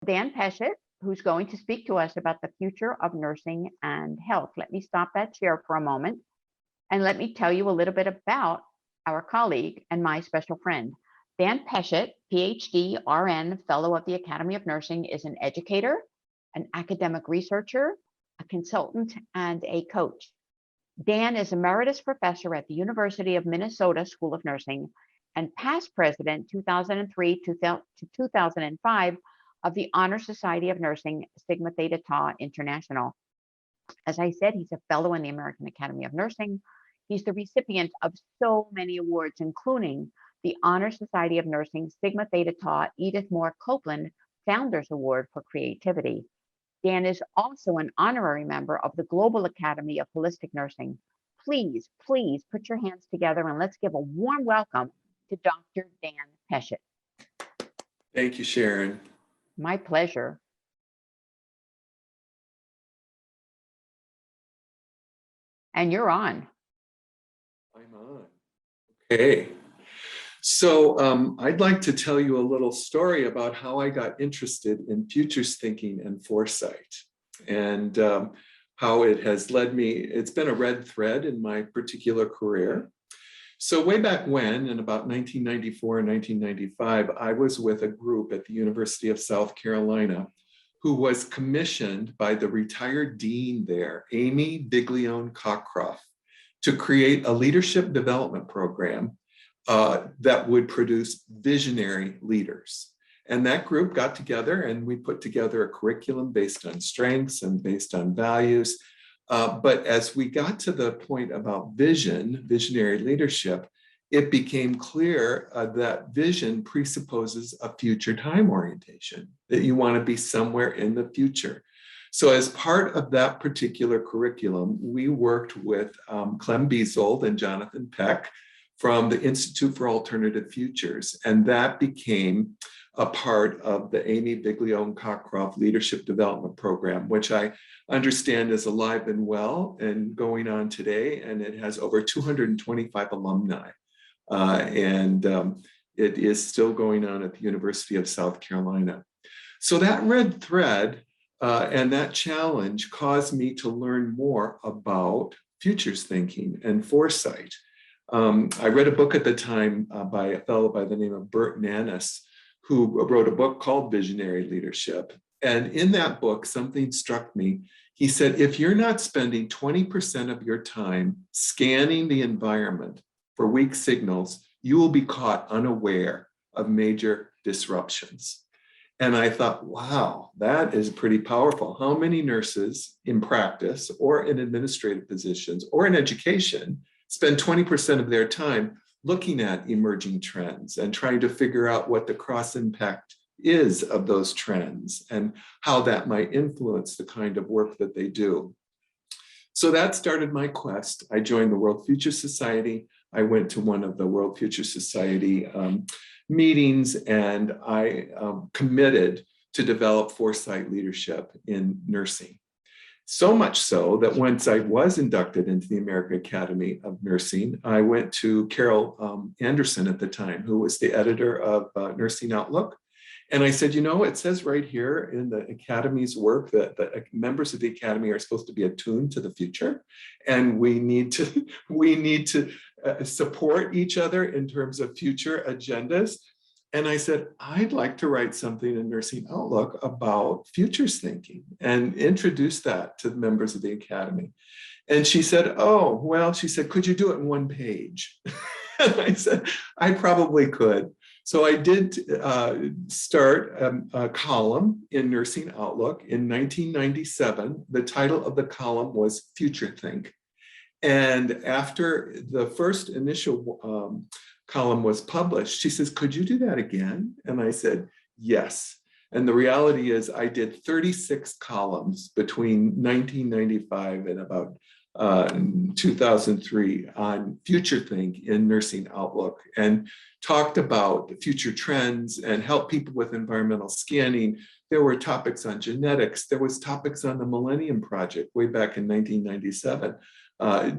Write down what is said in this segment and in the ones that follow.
Dan Peschet, who's going to speak to us about the future of nursing and health. Let me stop that share for a moment and let me tell you a little bit about our colleague and my special friend. Dan Peschet, PhD, RN, Fellow of the Academy of Nursing, is an educator, an academic researcher, a consultant, and a coach. Dan is Emeritus Professor at the University of Minnesota School of Nursing and past President 2003 to 2005 of the Honor Society of Nursing, Sigma Theta Tau International. As I said, he's a fellow in the American Academy of Nursing. He's the recipient of so many awards, including the Honor Society of Nursing Sigma Theta Tau Edith Moore Copeland Founders Award for Creativity. Dan is also an honorary member of the Global Academy of Holistic Nursing. Please, please put your hands together and let's give a warm welcome to Dr. Dan Peschet. Thank you, Sharon. My pleasure. And you're on. I'm on. Okay. So I'd like to tell you a little story about how I got interested in futures thinking and foresight, and how it has led me. It's been a red thread in my particular career. So way back when, in about 1994 and 1995, I was with a group at the University of South Carolina who was commissioned by the retired dean there, Amy Biglione Cockcroft, to create a leadership development program that would produce visionary leaders. And that group got together and we put together a curriculum based on strengths and based on values. But as we got to the point about visionary leadership, it became clear that vision presupposes a future time orientation, that you want to be somewhere in the future. So as part of that particular curriculum, we worked with Clem Beasold and Jonathan Peck from the Institute for Alternative Futures. And that became a part of the Amy Biglione Cockcroft Leadership Development Program, which I understand is alive and well and going on today. And it has over 225 alumni. It is still going on at the University of South Carolina. So that red thread and that challenge caused me to learn more about futures thinking and foresight. I read a book at the time by a fellow by the name of Bert Nannis, who wrote a book called Visionary Leadership. And in that book, something struck me. He said, if you're not spending 20% of your time scanning the environment for weak signals, you will be caught unaware of major disruptions. And I thought, wow, that is pretty powerful. How many nurses in practice or in administrative positions or in education spend 20% of their time looking at emerging trends and trying to figure out what the cross impact is of those trends and how that might influence the kind of work that they do. So that started my quest. I joined the World Future Society. I went to one of the World Future Society meetings, and I committed to develop foresight leadership in nursing. So much so that once I was inducted into the American Academy of Nursing, I went to Carol Anderson at the time, who was the editor of Nursing Outlook. And I said, you know, it says right here in the Academy's work that the members of the Academy are supposed to be attuned to the future. And we need to support each other in terms of future agendas. And I said, I'd like to write something in Nursing Outlook about futures thinking and introduce that to the members of the Academy. And she said, oh, well, she said, could you do it in one page? And I said, I probably could. So I did start a column in Nursing Outlook in 1997. The title of the column was Future Think. And after the first initial column was published, she says, could you do that again? And I said, yes. And the reality is I did 36 columns between 1995 and about 2003 on Future Think in Nursing Outlook, and talked about the future trends and helped people with environmental scanning. There were topics on genetics. There was topics on the Millennium Project way back in 1997,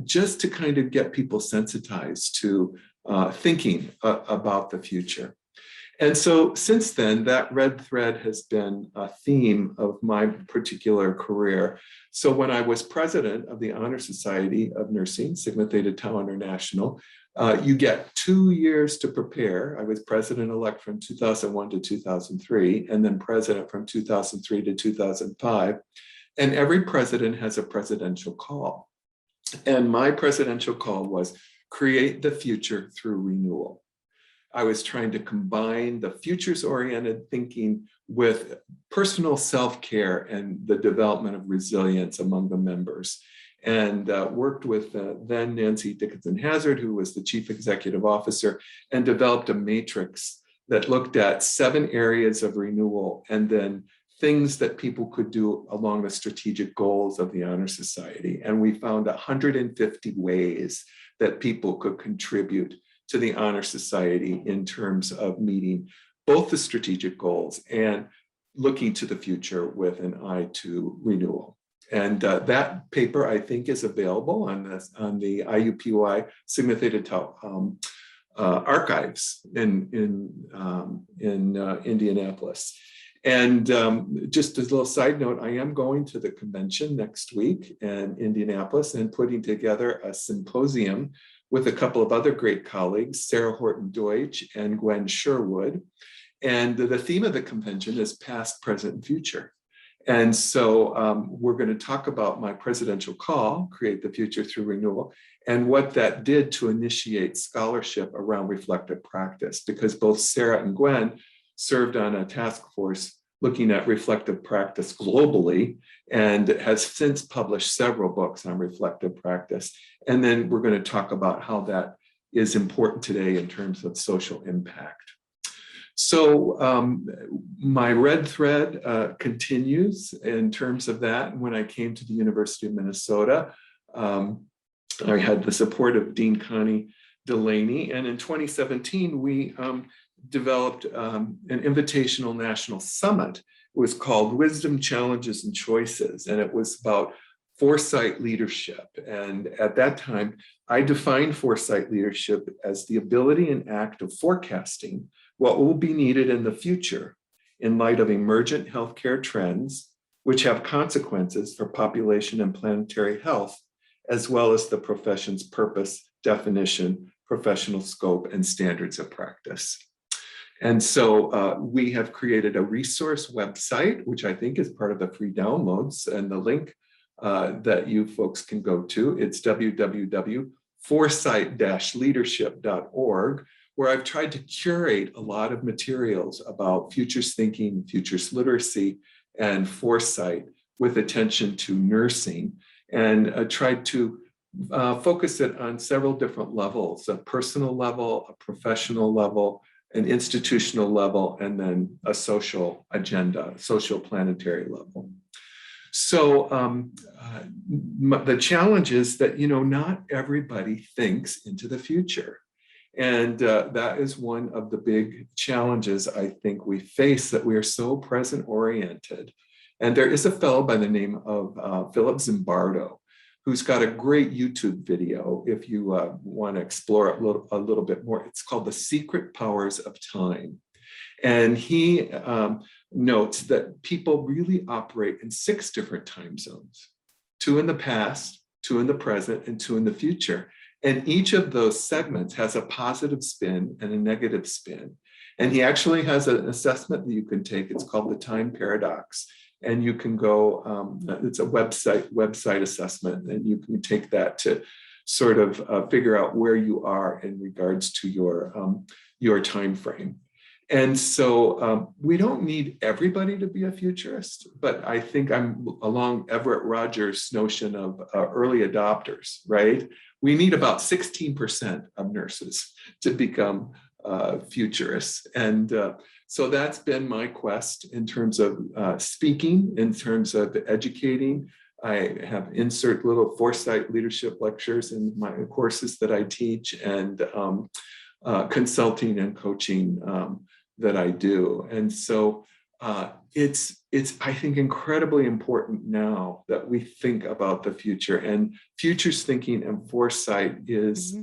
just to kind of get people sensitized to thinking about the future. And so since then, that red thread has been a theme of my particular career. So when I was president of the Honor Society of Nursing, Sigma Theta Tau International, you get 2 years to prepare. I was president-elect from 2001 to 2003, and then president from 2003 to 2005. And every president has a presidential call. And my presidential call was create the future through renewal. I was trying to combine the futures-oriented thinking with personal self-care and the development of resilience among the members. And worked with then Nancy Dickinson Hazard, who was the chief executive officer, and developed a matrix that looked at 7 areas of renewal and then things that people could do along the strategic goals of the Honor Society. And we found 150 ways that people could contribute to the Honor Society in terms of meeting both the strategic goals and looking to the future with an eye to renewal. And that paper, I think, is available on the IUPUI Sigma Theta Tau archives in Indianapolis. And just as a little side note, I am going to the convention next week in Indianapolis and putting together a symposium with a couple of other great colleagues, Sarah Horton-Deutsch and Gwen Sherwood. And the theme of the convention is past, present, and future. And so we're going to talk about my presidential call, Create the Future Through Renewal, and what that did to initiate scholarship around reflective practice, because both Sarah and Gwen served on a task force looking at reflective practice globally and has since published several books on reflective practice. And then we're going to talk about how that is important today in terms of social impact. So my red thread continues in terms of that. And when I came to the University of Minnesota, I had the support of Dean Connie Delaney. And in 2017, we developed an invitational national summit. It was called Wisdom, Challenges, and Choices. And it was about foresight leadership. And at that time, I defined foresight leadership as the ability and act of forecasting what will be needed in the future in light of emergent healthcare trends, which have consequences for population and planetary health, as well as the profession's purpose, definition, professional scope, and standards of practice. And so we have created a resource website, which I think is part of the free downloads, and the link that you folks can go to. It's www.foresight-leadership.org, where I've tried to curate a lot of materials about futures thinking, futures literacy, and foresight with attention to nursing, and tried to focus it on several different levels: a personal level, a professional level, an institutional level, and then a social agenda, social planetary level. So the challenge is that, not everybody thinks into the future. And that is one of the big challenges I think we face, that we are so present oriented. And there is a fellow by the name of Philip Zimbardo, who's got a great YouTube video if you want to explore it a little bit more. It's called The Secret Powers of Time. And he notes that people really operate in 6 different time zones: 2 in the past, 2 in the present, and 2 in the future. And each of those segments has a positive spin and a negative spin. And he actually has an assessment that you can take. It's called the time paradox. And you can go, it's a website assessment, and you can take that to sort of figure out where you are in regards to your time frame. And so we don't need everybody to be a futurist, but I think I'm along Everett Rogers' notion of early adopters, right? We need about 16% of nurses to become futurists. And so that's been my quest in terms of speaking, in terms of educating. I have insert little foresight leadership lectures in my courses that I teach, and consulting and coaching that I do. And so it's I think incredibly important now that we think about the future, and futures thinking and foresight is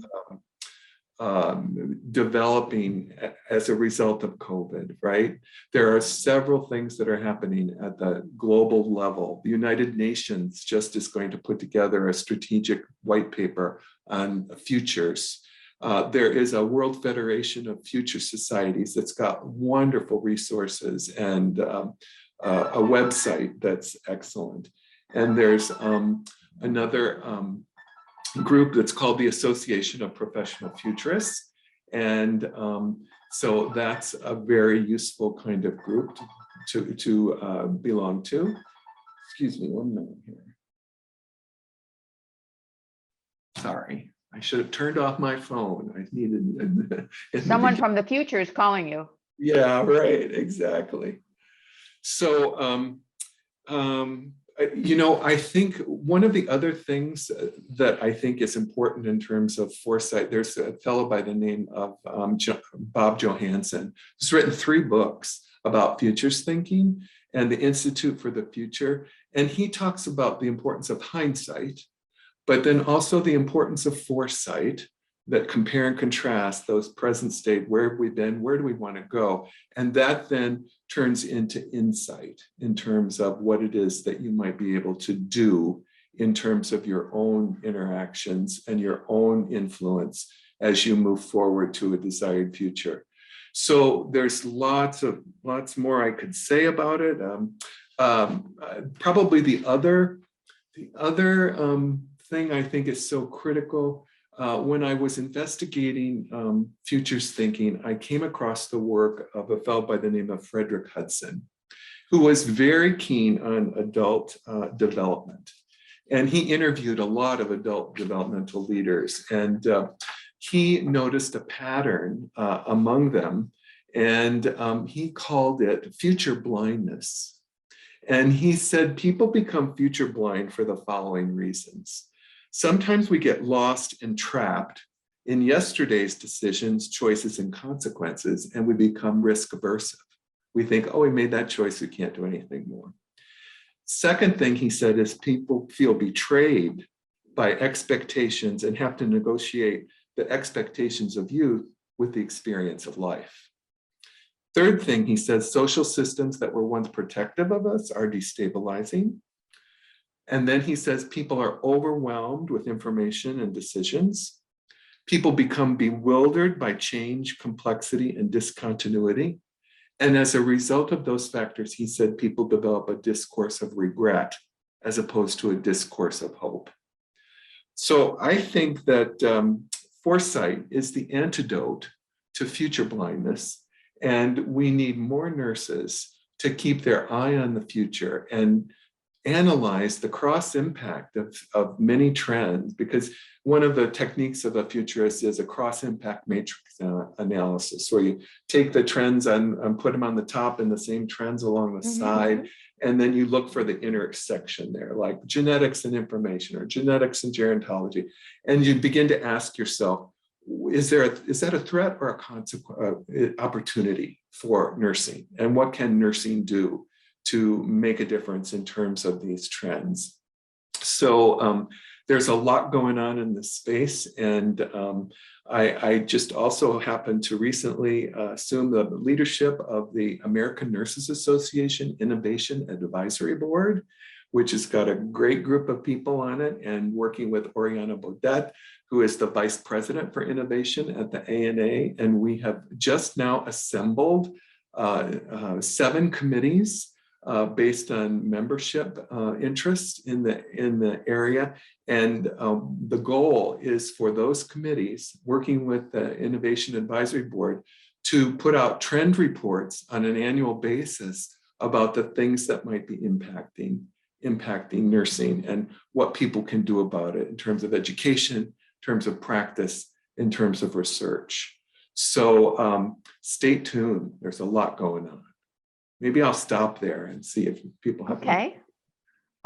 developing as a result of COVID, right? There are several things that are happening at the global level. The United Nations just is going to put together a strategic white paper on futures. There is a World Federation of Future Societies that's got wonderful resources and a website that's excellent. And there's another group that's called the Association of Professional Futurists. And so that's a very useful kind of group to belong to. Excuse me 1 minute here. Sorry, I should have turned off my phone. I needed Someone from the future is calling you. Yeah, right, exactly. So, I think one of the other things that I think is important in terms of foresight, there's a fellow by the name of Bob Johansen, who's written 3 books about futures thinking and the Institute for the Future. And he talks about the importance of hindsight, but then also the importance of foresight, that compare and contrast those present state, where have we been, where do we want to go? And that then turns into insight in terms of what it is that you might be able to do in terms of your own interactions and your own influence as you move forward to a desired future. So there's lots more I could say about it. Probably the other thing I think is so critical. When I was investigating futures thinking, I came across the work of a fellow by the name of Frederick Hudson, who was very keen on adult development. And he interviewed a lot of adult developmental leaders, and he noticed a pattern among them, and he called it future blindness. And he said people become future blind for the following reasons. Sometimes we get lost and trapped in yesterday's decisions, choices, and consequences, and we become risk aversive. We think, oh, we made that choice, we can't do anything more. Second thing he said is people feel betrayed by expectations and have to negotiate the expectations of youth with the experience of life. Third thing he says, social systems that were once protective of us are destabilizing. And then he says people are overwhelmed with information and decisions. People become bewildered by change, complexity, and discontinuity. And as a result of those factors, he said people develop a discourse of regret as opposed to a discourse of hope. So I think that foresight is the antidote to future blindness. And we need more nurses to keep their eye on the future and analyze the cross impact of many trends, because one of the techniques of a futurist is a cross impact matrix analysis, where you take the trends and put them on the top and the same trends along the side, and then you look for the intersection there, like genetics and information or genetics and gerontology, and you begin to ask yourself, is that a threat or a opportunity for nursing, and what can nursing do to make a difference in terms of these trends? So there's a lot going on in this space, and I just also happened to recently assume the leadership of the American Nurses Association Innovation Advisory Board, which has got a great group of people on it, and working with Oriana Baudet, who is the Vice President for Innovation at the ANA. And we have just now assembled 7 committees based on membership interest in the area. And the goal is for those committees, working with the Innovation Advisory Board, to put out trend reports on an annual basis about the things that might be impacting nursing and what people can do about it in terms of education, in terms of practice, in terms of research. So stay tuned. There's a lot going on. Maybe I'll stop there and see if people have.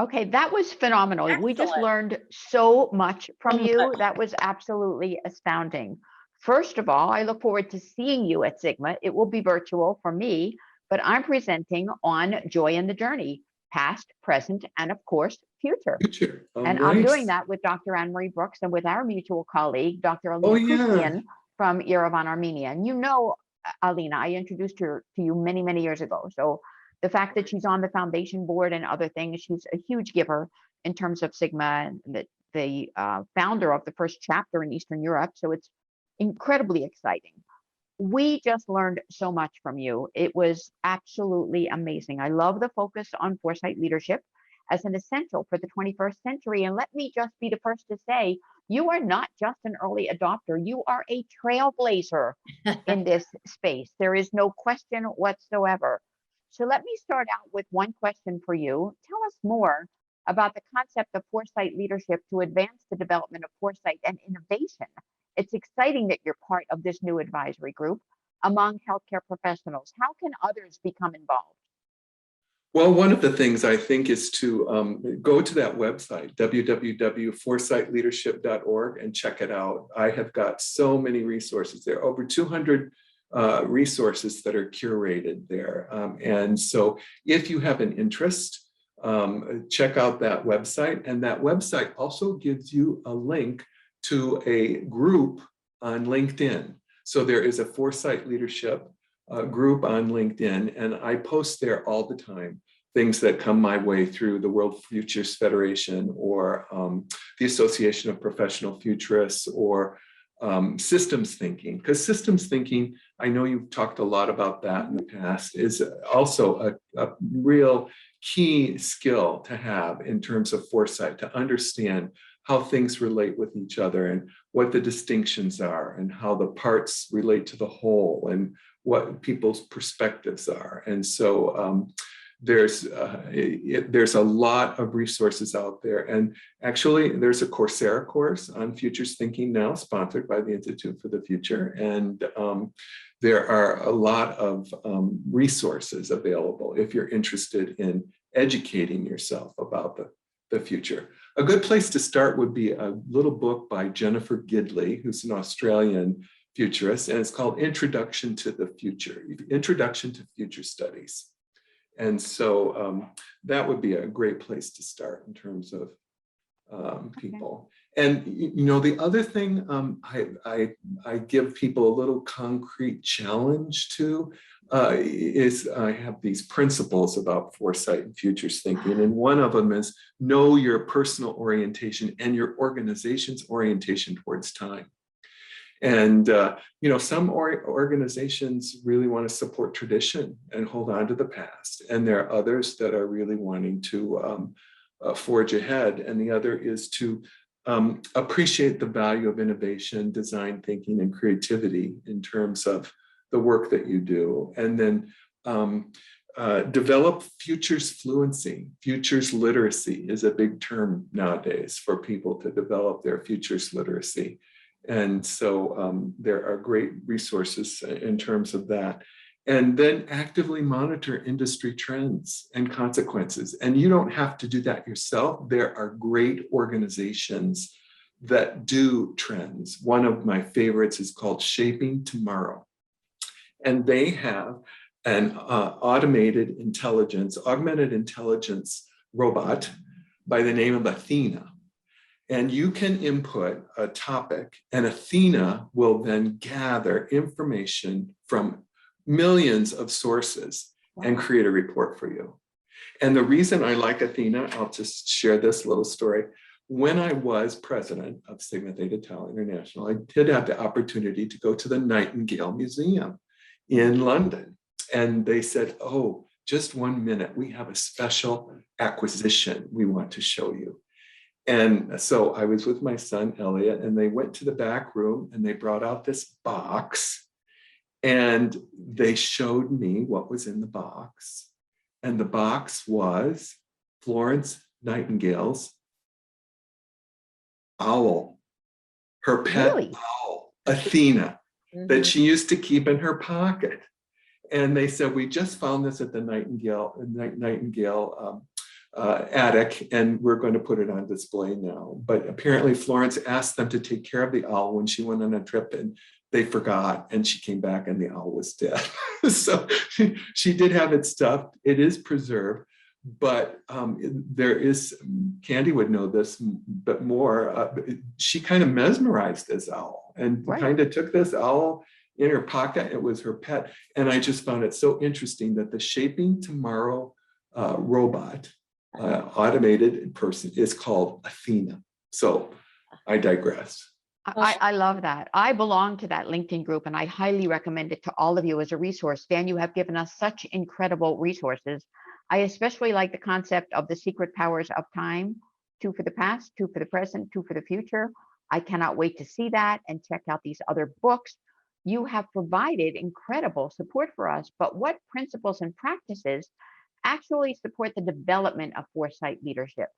Okay, that was phenomenal. Excellent. We just learned so much from you. That was absolutely astounding. First of all, I look forward to seeing you at Sigma. It will be virtual for me, but I'm presenting on Joy in the Journey, past, present, and of course, future. Oh, and nice. I'm doing that with Dr. Anne Marie Brooks and with our mutual colleague, Dr. Alina Kuskian, from Yerevan, Armenia. And you know, Alina, I introduced her to you many, many years ago. So the fact that she's on the foundation board and other things, she's a huge giver in terms of Sigma, and the founder of the first chapter in Eastern Europe. So it's incredibly exciting. We just learned so much from you. It was absolutely amazing. I love the focus on foresight leadership as an essential for the 21st century. And let me just be the first to say, you are not just an early adopter, you are a trailblazer in this space. There is no question whatsoever. So let me start out with one question for you. Tell us more about the concept of foresight leadership to advance the development of foresight and innovation. It's exciting that you're part of this new advisory group among healthcare professionals. How can others become involved? Well, one of the things I think is to go to that website, www.foresightleadership.org, and check it out. I have got so many resources there, over 200 resources that are curated there. And so if you have an interest, check out that website. And that website also gives you a link to a group on LinkedIn. So there is a Foresight Leadership group on LinkedIn, and I post there all the time, things that come my way through the World Futurists Federation or the Association of Professional Futurists or systems thinking. Because systems thinking, I know you've talked a lot about that in the past, is also a real key skill to have in terms of foresight, to understand how things relate with each other and what the distinctions are and how the parts relate to the whole and what people's perspectives are. And so there's a lot of resources out there. And actually, there's a Coursera course on futures thinking now, sponsored by the Institute for the Future. And there are a lot of resources available if you're interested in educating yourself about the future. A good place to start would be a little book by Jennifer Gidley, who's an Australian futurist, and it's called Introduction to the Future, Introduction to Future Studies. And so that would be a great place to start in terms of people. And you know, the other thing I give people a little concrete challenge to is I have these principles about foresight and futures thinking. And one of them is know your personal orientation and your organization's orientation towards time. And you know, some organizations really want to support tradition and hold on to the past, and there are others that are really wanting to forge ahead. And the other is to appreciate the value of innovation, design thinking, and creativity in terms of the work that you do, and then develop futures fluency. Futures literacy is a big term nowadays for people to develop their futures literacy. And so there are great resources in terms of that. And then actively monitor industry trends and consequences. And you don't have to do that yourself. There are great organizations that do trends. One of my favorites is called Shaping Tomorrow. And they have an augmented intelligence robot by the name of Athena. And you can input a topic, and Athena will then gather information from millions of sources and create a report for you. And the reason I like Athena, I'll just share this little story. When I was president of Sigma Theta Tau International, I did have the opportunity to go to the Nightingale Museum in London. And they said, oh, just 1 minute, we have a special acquisition we want to show you. And so I was with my son, Elliot, and they went to the back room and they brought out this box and they showed me what was in the box. And the box was Florence Nightingale's owl, her pet owl, Athena, that she used to keep in her pocket. And they said, we just found this at the Nightingale attic, and we're going to put it on display now. But apparently Florence asked them to take care of the owl when she went on a trip, and they forgot, and she came back and the owl was dead. So she did have it stuffed. It is preserved, but there is, Candy would know this, but more, she kind of mesmerized this owl and kind of took this owl in her pocket. It was her pet. And I just found it so interesting that the Shaping Tomorrow robot, automated person, is called Athena. So I digress. I love that. I belong to that LinkedIn group, and I highly recommend it to all of you as a resource. Dan, you have given us such incredible resources. I especially like the concept of the secret powers of time, 2 for the past, 2 for the present, 2 for the future. I cannot wait to see that and check out these other books. You have provided incredible support for us, but what principles and practices actually support the development of foresight leadership?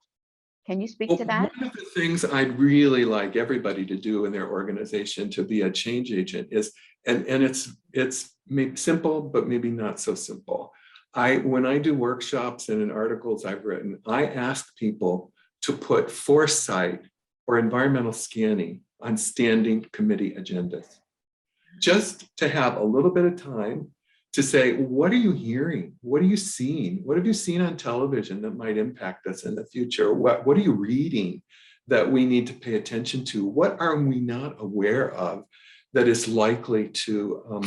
Can you speak to that? One of the things I'd really like everybody to do in their organization to be a change agent is, and it's maybe simple, but maybe not so simple. When I do workshops and in articles I've written, I ask people to put foresight or environmental scanning on standing committee agendas, just to have a little bit of time to say, what are you hearing? What are you seeing? What have you seen on television that might impact us in the future? What are you reading that we need to pay attention to? What are we not aware of that is likely to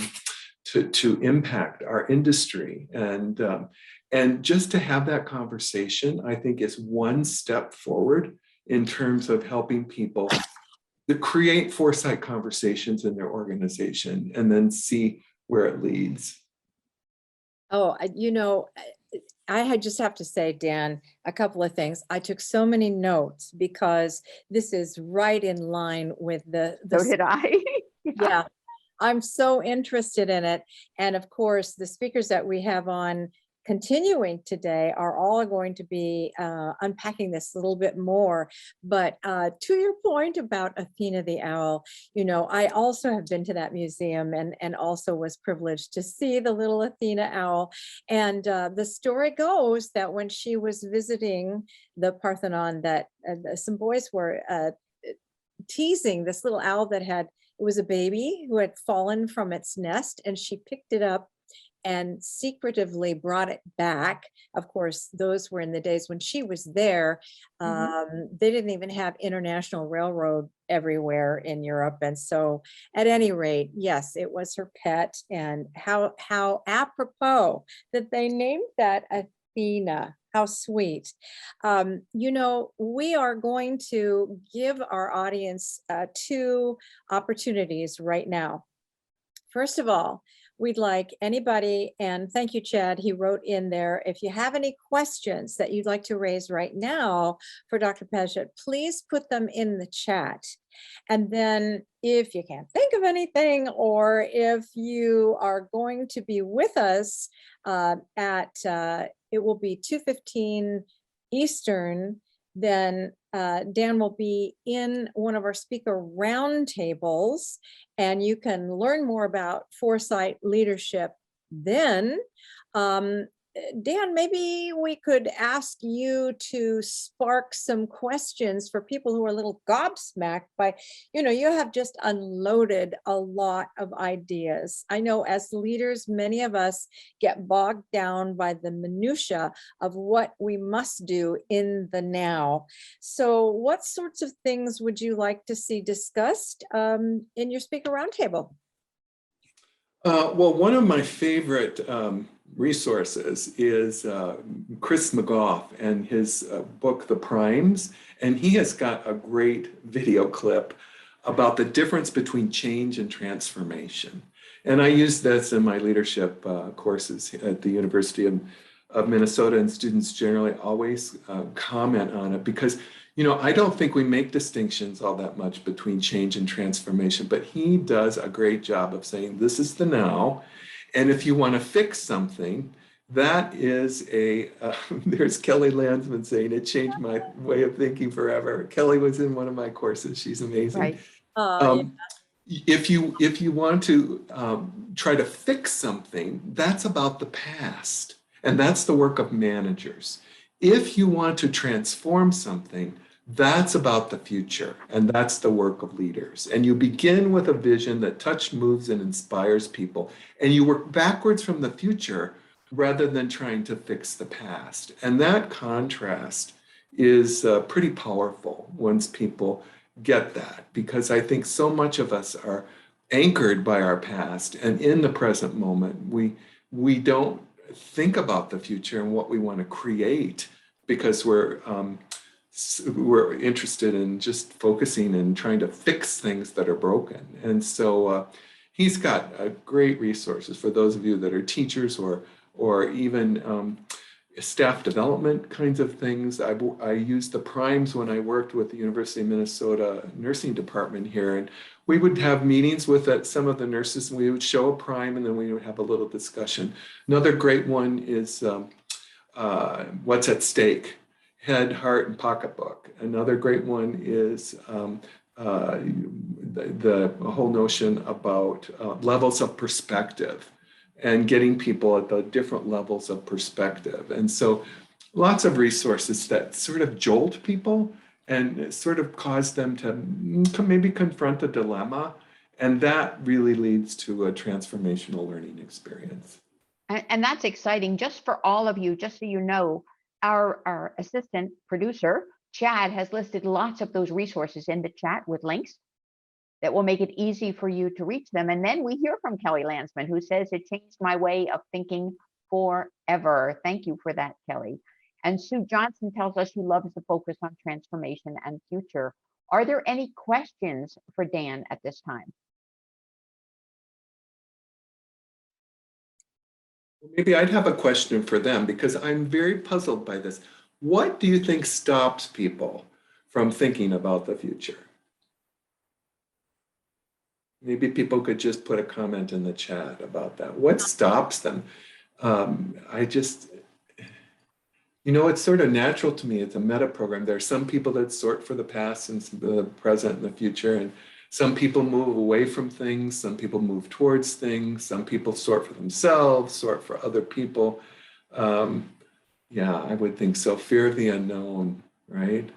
impact our industry? And just to have that conversation, I think, is one step forward in terms of helping people to create foresight conversations in their organization and then see where it leads. Oh, I just have to say, Dan, a couple of things. I took so many notes because this is right in line with the So did I. Yeah, I'm so interested in it. And of course, the speakers that we have on continuing today are all going to be unpacking this a little bit more. But to your point about Athena the owl, I also have been to that museum and also was privileged to see the little Athena owl. And the story goes that when she was visiting the Parthenon, that some boys were teasing this little owl that it was a baby who had fallen from its nest, and she picked it up and secretively brought it back. Of course, those were in the days when she was there. They didn't even have international railroad everywhere in Europe. And so at any rate, yes, it was her pet. And how apropos that they named that Athena. How sweet. We are going to give our audience 2 opportunities right now. First of all, we'd like anybody, and thank you, Chad, he wrote in there, if you have any questions that you'd like to raise right now for Dr. Paget, please put them in the chat. And then if you can't think of anything, or if you are going to be with us it will be 2:15 Eastern, then Dan will be in one of our speaker roundtables, and you can learn more about foresight leadership then. Dan, maybe we could ask you to spark some questions for people who are a little gobsmacked by, you have just unloaded a lot of ideas. I know as leaders, many of us get bogged down by the minutia of what we must do in the now. So what sorts of things would you like to see discussed in your speaker roundtable? Well, one of my favorite resources is Chris McGough and his book, The Primes. And he has got a great video clip about the difference between change and transformation. And I use this in my leadership courses at the University of Minnesota, and students generally always comment on it because I don't think we make distinctions all that much between change and transformation, but he does a great job of saying this is the now. And if you want to fix something, that is there's Kelly Landsman saying it changed my way of thinking forever. Kelly was in one of my courses. She's amazing. Right. If you want to try to fix something, that's about the past. And that's the work of managers. If you want to transform something, that's about the future, and that's the work of leaders. And you begin with a vision that touches, moves, and inspires people. And you work backwards from the future rather than trying to fix the past. And that contrast is pretty powerful once people get that, because I think so much of us are anchored by our past, and in the present moment, we don't think about the future and what we want to create, because we're interested in just focusing and trying to fix things that are broken. And so he's got great resources for those of you that are teachers or even staff development kinds of things. I used the primes when I worked with the University of Minnesota nursing department here, and we would have meetings with some of the nurses, and we would show a prime, and then we would have a little discussion. Another great one is What's at Stake? Head, Heart, and Pocketbook. Another great one is the whole notion about levels of perspective, and getting people at the different levels of perspective. And so lots of resources that sort of jolt people and sort of cause them to maybe confront a dilemma. And that really leads to a transformational learning experience. And that's exciting. Just for all of you, just so you know, our assistant producer, Chad, has listed lots of those resources in the chat with links that will make it easy for you to reach them. And then we hear from Kelly Lansman, who says, it changed my way of thinking forever. Thank you for that, Kelly. And Sue Johnson tells us she loves the focus on transformation and future. Are there any questions for Dan at this time? Maybe I'd have a question for them, because I'm very puzzled by this. What do you think stops people from thinking about the future? Maybe people could just put a comment in the chat about that. What stops them? It's sort of natural to me. It's a meta program. There are some people that sort for the past and the present and the future, and some people move away from things. Some people move towards things. Some people sort for themselves, sort for other people. Yeah, I would think so. Fear of the unknown, right?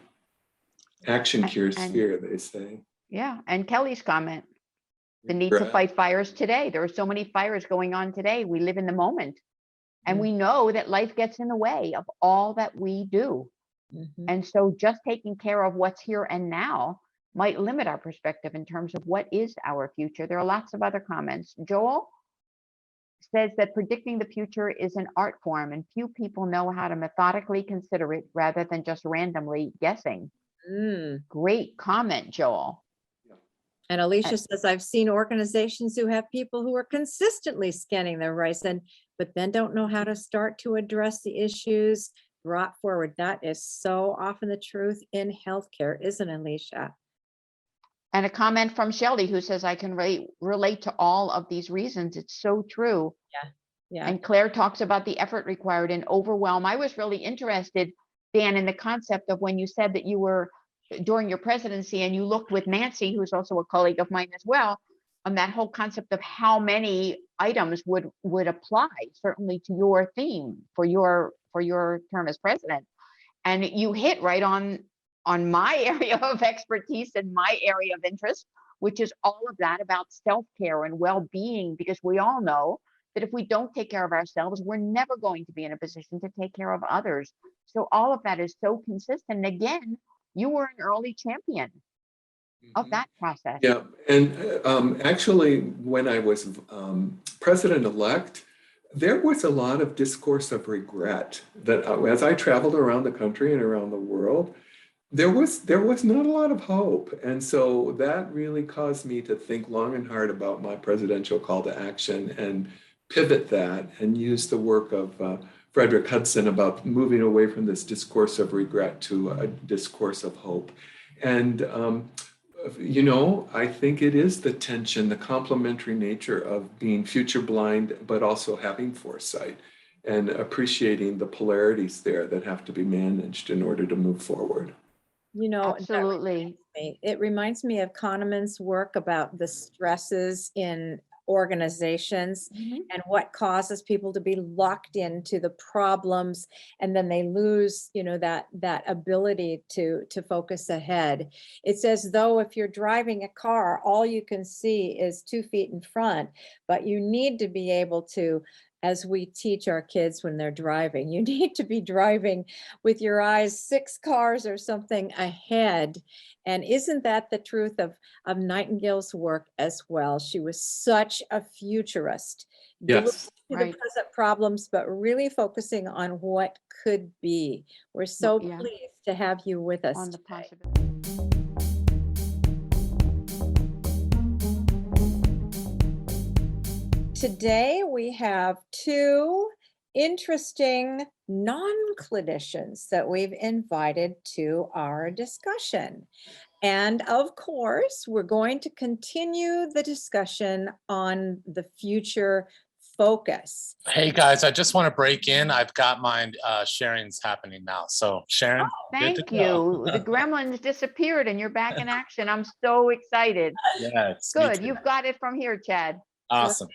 Action cures fear, they say. Yeah, and Kelly's comment, the need to fight fires today. There are so many fires going on today. We live in the moment. And we know that life gets in the way of all that we do. And so just taking care of what's here and now might limit our perspective in terms of what is our future. There are lots of other comments. Joel says that predicting the future is an art form, and few people know how to methodically consider it rather than just randomly guessing. Great comment, Joel. And Alicia says, I've seen organizations who have people who are consistently scanning their horizon, but then don't know how to start to address the issues brought forward. That is so often the truth in healthcare, isn't it, Alicia? And a comment from Shelley, who says, I can relate to all of these reasons. It's so true. Yeah. And Claire talks about the effort required and overwhelm. I was really interested, Dan, in the concept of when you said that you were during your presidency and you looked with Nancy, who's also a colleague of mine as well, on that whole concept of how many items would apply certainly to your theme for your term as president. And you hit right on my area of expertise and my area of interest, which is all of that about self-care and well-being, because we all know that if we don't take care of ourselves, we're never going to be in a position to take care of others. So all of that is so consistent. Again, you were an early champion of that process. Yeah, and actually, when I was president-elect, there was a lot of discourse of regret that as I traveled around the country and around the world, there was not a lot of hope. And so that really caused me to think long and hard about my presidential call to action and pivot that and use the work of Frederick Hudson about moving away from this discourse of regret to a discourse of hope. And, I think it is the tension, the complementary nature of being future blind, but also having foresight and appreciating the polarities there that have to be managed in order to move forward. Absolutely. It reminds me of Kahneman's work about the stresses in organizations and what causes people to be locked into the problems, and then they lose that ability to focus ahead. It's as though if you're driving a car, all you can see is 2 feet in front, but you need to be able to as we teach our kids when they're driving. You need to be driving with your eyes 6 cars or something ahead. And isn't that the truth of Nightingale's work as well? She was such a futurist. Yes. To Right. the present problems, but really focusing on what could be. We're so yeah. pleased to have you with us On the today. possibility. Today we have 2 interesting non-clinicians that we've invited to our discussion. And of course, we're going to continue the discussion on the future focus. Hey guys, I just want to break in. I've got mine sharing's happening now. So Sharon, good to Thank go. you. The gremlins disappeared and you're back in action. I'm so excited. Yes, me Good. too. You've got it from here, Chad. Awesome.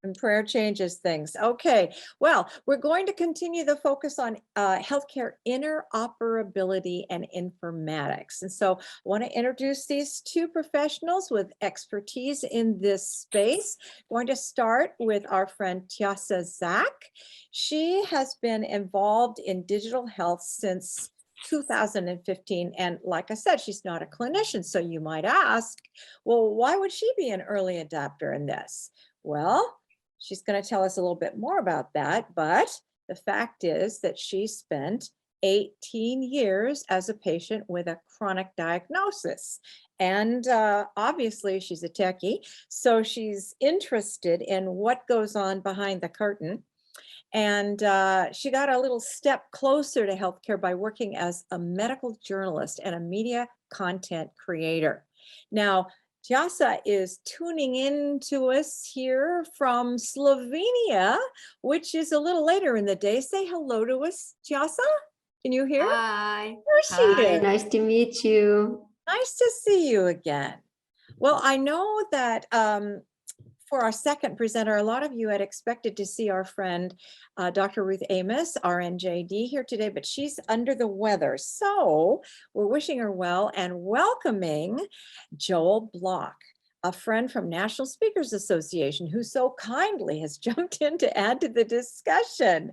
And prayer changes things. Okay, well, we're going to continue the focus on healthcare interoperability and informatics. And so I want to introduce these 2 professionals with expertise in this space. Going to start with our friend Tiasa Zak. She has been involved in digital health since 2015. And like I said, she's not a clinician. So you might ask, well, why would she be an early adopter in this? Well, she's going to tell us a little bit more about that, but the fact is that she spent 18 years as a patient with a chronic diagnosis. And obviously she's a techie, so she's interested in what goes on behind the curtain. And she got a little step closer to healthcare by working as a medical journalist and a media content creator. Now, Tiasa is tuning in to us here from Slovenia, which is a little later in the day. Say hello to us, Tiasa. Can you hear? Hi. There she Hi, is. nice to meet you. Nice to see you again. Well, I know that for our second presenter, a lot of you had expected to see our friend, Dr. Ruth Amos, RNJD, here today, but she's under the weather. So we're wishing her well and welcoming Joel Block, a friend from National Speakers Association, who so kindly has jumped in to add to the discussion.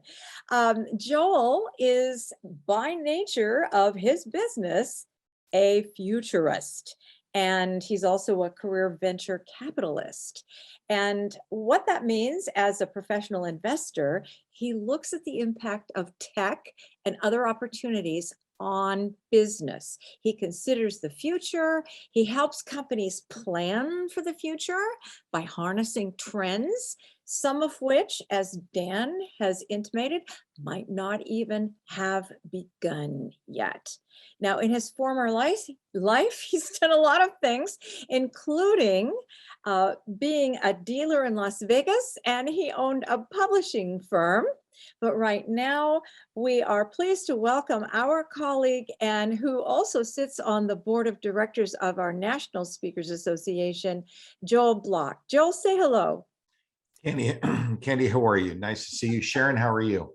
Joel is, by nature of his business, a futurist. And he's also a career venture capitalist. And what that means as a professional investor, he looks at the impact of tech and other opportunities on business. He considers the future. He helps companies plan for the future by harnessing trends, some of which, as Dan has intimated, might not even have begun yet. Now, in his former life, he's done a lot of things, including being a dealer in Las Vegas, and he owned a publishing firm. But right now, we are pleased to welcome our colleague and who also sits on the board of directors of our National Speakers Association, Joel Block. Joel, say hello. Candy, how are you? Nice to see you. Sharon, how are you?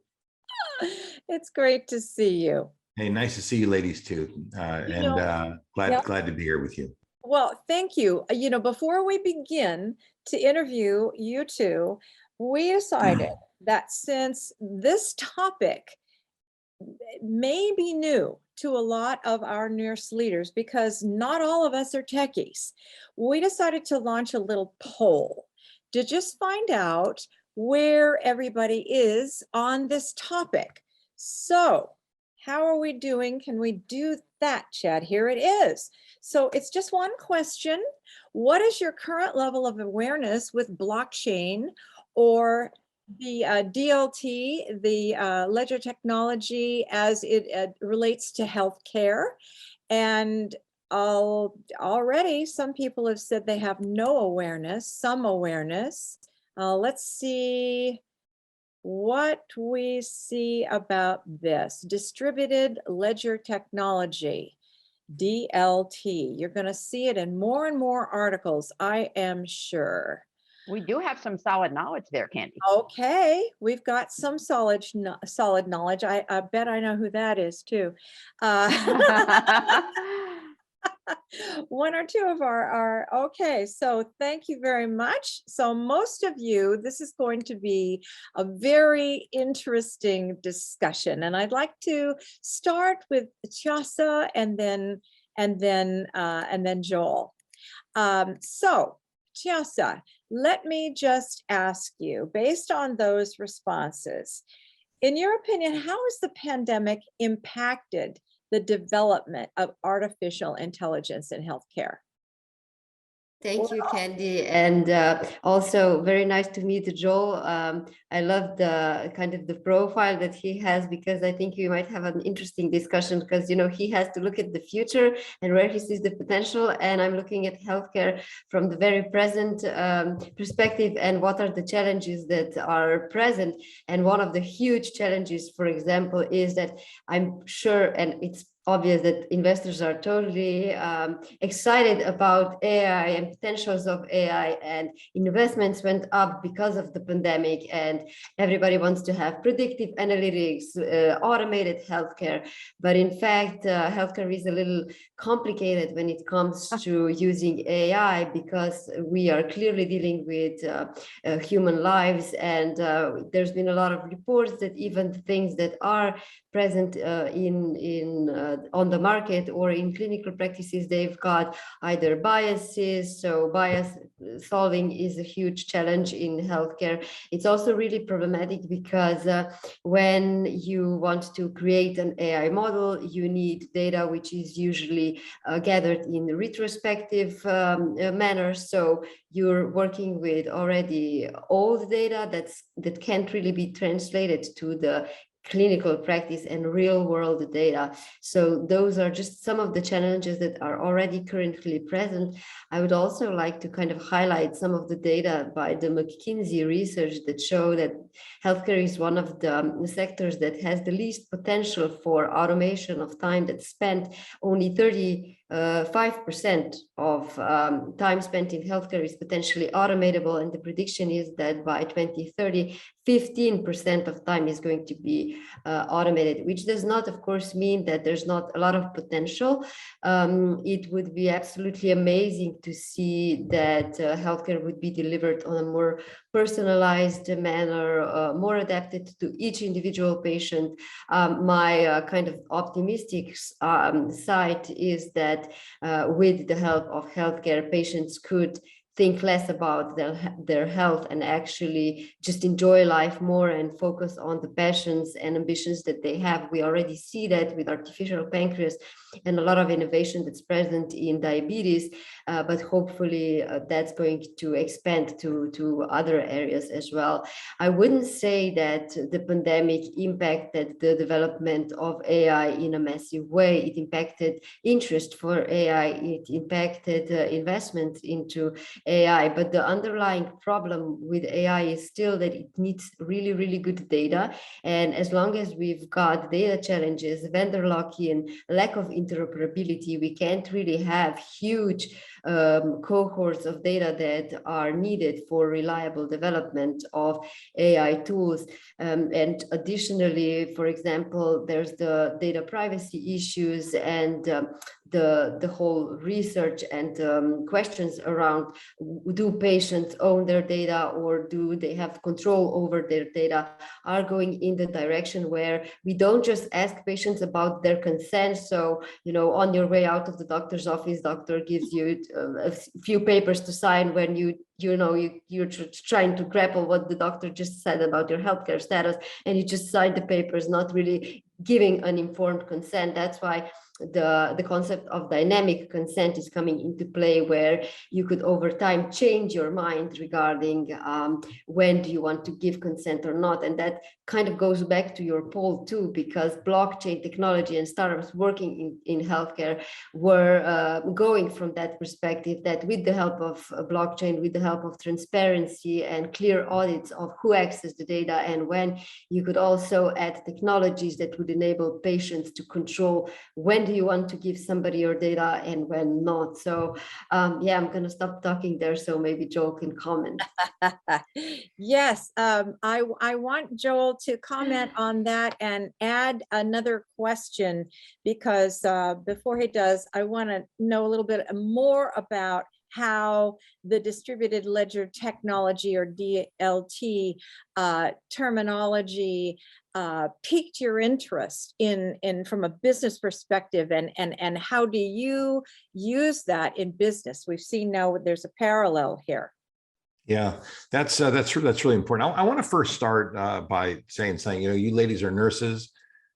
It's great to see you. Hey, nice to see you ladies too. Glad to be here with you. Well, thank you. You know, before we begin to interview you two, we decided that since this topic may be new to a lot of our nurse leaders, because not all of us are techies, we decided to launch a little poll to just find out where everybody is on this topic. So how are we doing? Can we do that, Chad? Here it is. So it's just one question. What is your current level of awareness with blockchain or the DLT, the ledger technology as it relates to healthcare? And already some people have said they have no awareness, some awareness. Let's see what we see about this. Distributed ledger technology, DLT. You're going to see it in more and more articles, I am sure. We do have some solid knowledge there, Candy. Okay, we've got some solid knowledge. I bet I know who that is too. One or two of our, okay. So thank you very much. So most of you, this is going to be a very interesting discussion. And I'd like to start with Chiasa and then Joel. So Chiasa, let me just ask you, based on those responses, in your opinion, how has the pandemic impacted the development of artificial intelligence in healthcare? Thank you, Candy. And also very nice to meet Joel. I love the kind of the profile that he has, because I think we might have an interesting discussion, because, you know, he has to look at the future and where he sees the potential. And I'm looking at healthcare from the very present perspective, and what are the challenges that are present. And one of the huge challenges, for example, is that I'm sure, and it's obvious that investors are totally excited about AI and potentials of AI, and investments went up because of the pandemic, and everybody wants to have predictive analytics, automated healthcare. But in fact, healthcare is a little complicated when it comes to using AI, because we are clearly dealing with human lives, and there's been a lot of reports that even things that are present on the market or in clinical practices, they've got either biases. So bias solving is a huge challenge in healthcare. It's also really problematic because when you want to create an AI model, you need data which is usually gathered in retrospective manner. So you're working with already old data that can't really be translated to the clinical practice and real world data. So those are just some of the challenges that are already currently present. I would also like to kind of highlight some of the data by the McKinsey research that show that healthcare is one of the sectors that has the least potential for automation of time that's spent. Only 35% of time spent in healthcare is potentially automatable, and the prediction is that by 2030, 15% of time is going to be automated, which does not, of course, mean that there's not a lot of potential. It would be absolutely amazing to see that healthcare would be delivered on a more personalized manner, more adapted to each individual patient. My kind of optimistic side is that with the help of healthcare, patients could think less about their health and actually just enjoy life more and focus on the passions and ambitions that they have. We already see that with artificial pancreas and a lot of innovation that's present in diabetes, but hopefully that's going to expand to other areas as well. I wouldn't say that the pandemic impacted the development of AI in a massive way. It impacted interest for AI, it impacted investment into AI, but the underlying problem with AI is still that it needs really, really good data. And as long as we've got data challenges, vendor lock-in, lack of interoperability, we can't really have huge cohorts of data that are needed for reliable development of AI tools. And additionally, for example, there's the data privacy issues and the whole research and questions around, do patients own their data or do they have control over their data, are going in the direction where we don't just ask patients about their consent. So, you know, on your way out of the doctor's office, doctor gives you a few papers to sign when you're trying to grapple what the doctor just said about your healthcare status, and you just sign the papers, not really giving an informed consent. That's why the concept of dynamic consent is coming into play, where you could over time change your mind regarding when do you want to give consent or not. And that kind of goes back to your poll too, because blockchain technology and startups working in healthcare were going from that perspective, that with the help of blockchain, with the help of transparency and clear audits of who accessed the data and when, you could also add technologies that would would enable patients to control when do you want to give somebody your data and when not. So yeah, I'm going to stop talking there so maybe Joel can comment. Yes, I want Joel to comment on that and add another question, because before he does, I want to know a little bit more about how the distributed ledger technology, or DLT terminology, piqued your interest in from a business perspective, and how do you use that in business? We've seen now there's a parallel here. Yeah, that's really important. I want to first start by saying something. You ladies are nurses.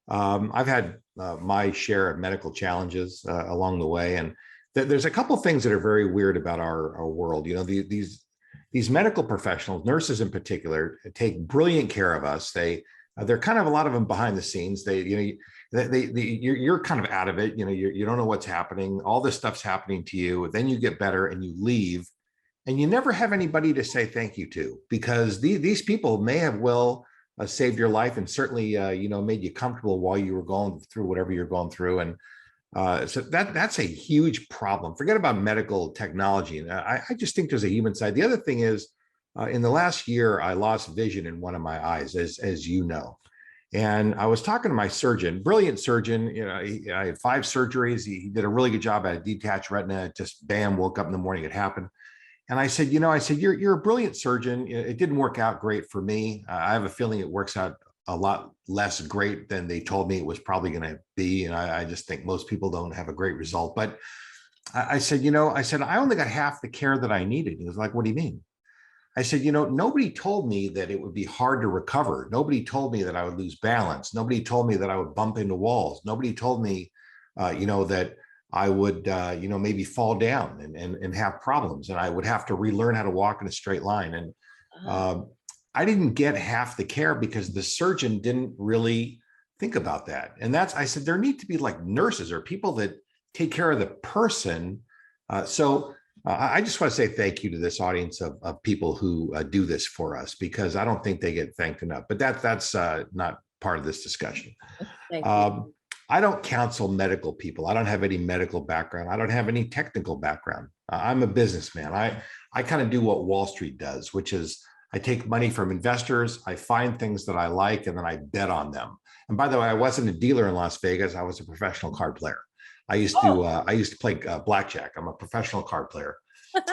I've had my share of medical challenges along the way, and there's a couple things that are very weird about our world. These medical professionals, nurses in particular, take brilliant care of us. They're kind of, a lot of them behind the scenes. You're kind of out of it. You don't know what's happening. All this stuff's happening to you. Then you get better and you leave. And you never have anybody to say thank you to, because these people may have saved your life, and certainly made you comfortable while you were going through whatever you're going through. And so that's a huge problem. Forget about medical technology. And I just think there's a human side. The other thing is, in the last year, I lost vision in one of my eyes, as you know. And I was talking to my surgeon, brilliant surgeon. I had 5 surgeries. He did a really good job at a detached retina. Just bam, woke up in the morning, it happened. And I said, you're a brilliant surgeon. It didn't work out great for me. I have a feeling it works out a lot less great than they told me it was probably going to be. And I just think most people don't have a great result. But I said, I only got half the care that I needed. He was like, what do you mean? I said, nobody told me that it would be hard to recover. Nobody told me that I would lose balance. Nobody told me that I would bump into walls. Nobody told me, that I would, maybe fall down and have problems, and I would have to relearn how to walk in a straight line. And I didn't get half the care because the surgeon didn't really think about that. And I said, there need to be like nurses or people that take care of the person. So I just want to say thank you to this audience of people who do this for us, because I don't think they get thanked enough. But that's not part of this discussion. Thank you. I don't counsel medical people. I don't have any medical background. I don't have any technical background. I'm a businessman. I kind of do what Wall Street does, which is I take money from investors. I find things that I like, and then I bet on them. And by the way, I wasn't a dealer in Las Vegas. I was a professional card player. I used to play blackjack. I'm a professional card player,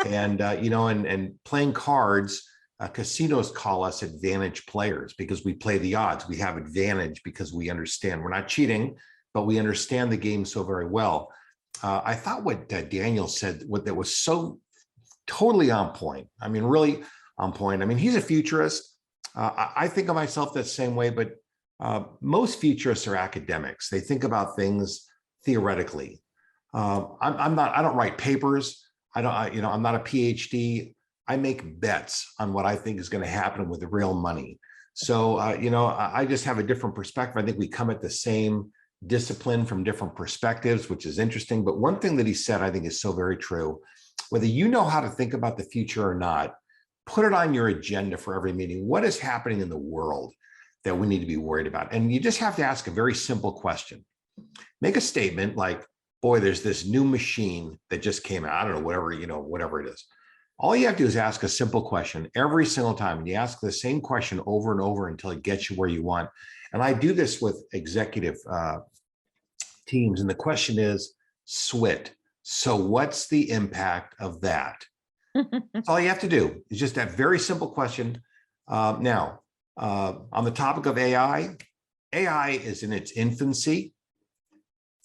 and and playing cards. Casinos call us advantage players because we play the odds. We have advantage because we understand. We're not cheating, but we understand the game so very well. I thought what Daniel said, that was so totally on point. I mean, really on point. I mean, he's a futurist. I think of myself that same way, but most futurists are academics. They think about things theoretically. I'm not. I don't write papers. I'm not a PhD. I make bets on what I think is going to happen with the real money. So, I just have a different perspective. I think we come at the same discipline from different perspectives, which is interesting. But one thing that he said, I think, is so very true. Whether you know how to think about the future or not, put it on your agenda for every meeting. What is happening in the world that we need to be worried about? And you just have to ask a very simple question. Make a statement like, boy, there's this new machine that just came out. I don't know, whatever it is. All you have to do is ask a simple question every single time. And you ask the same question over and over until it gets you where you want. And I do this with executive teams. And the question is SWIT. So what's the impact of that? That's all you have to do. It's just that very simple question. Now, on the topic of AI is in its infancy.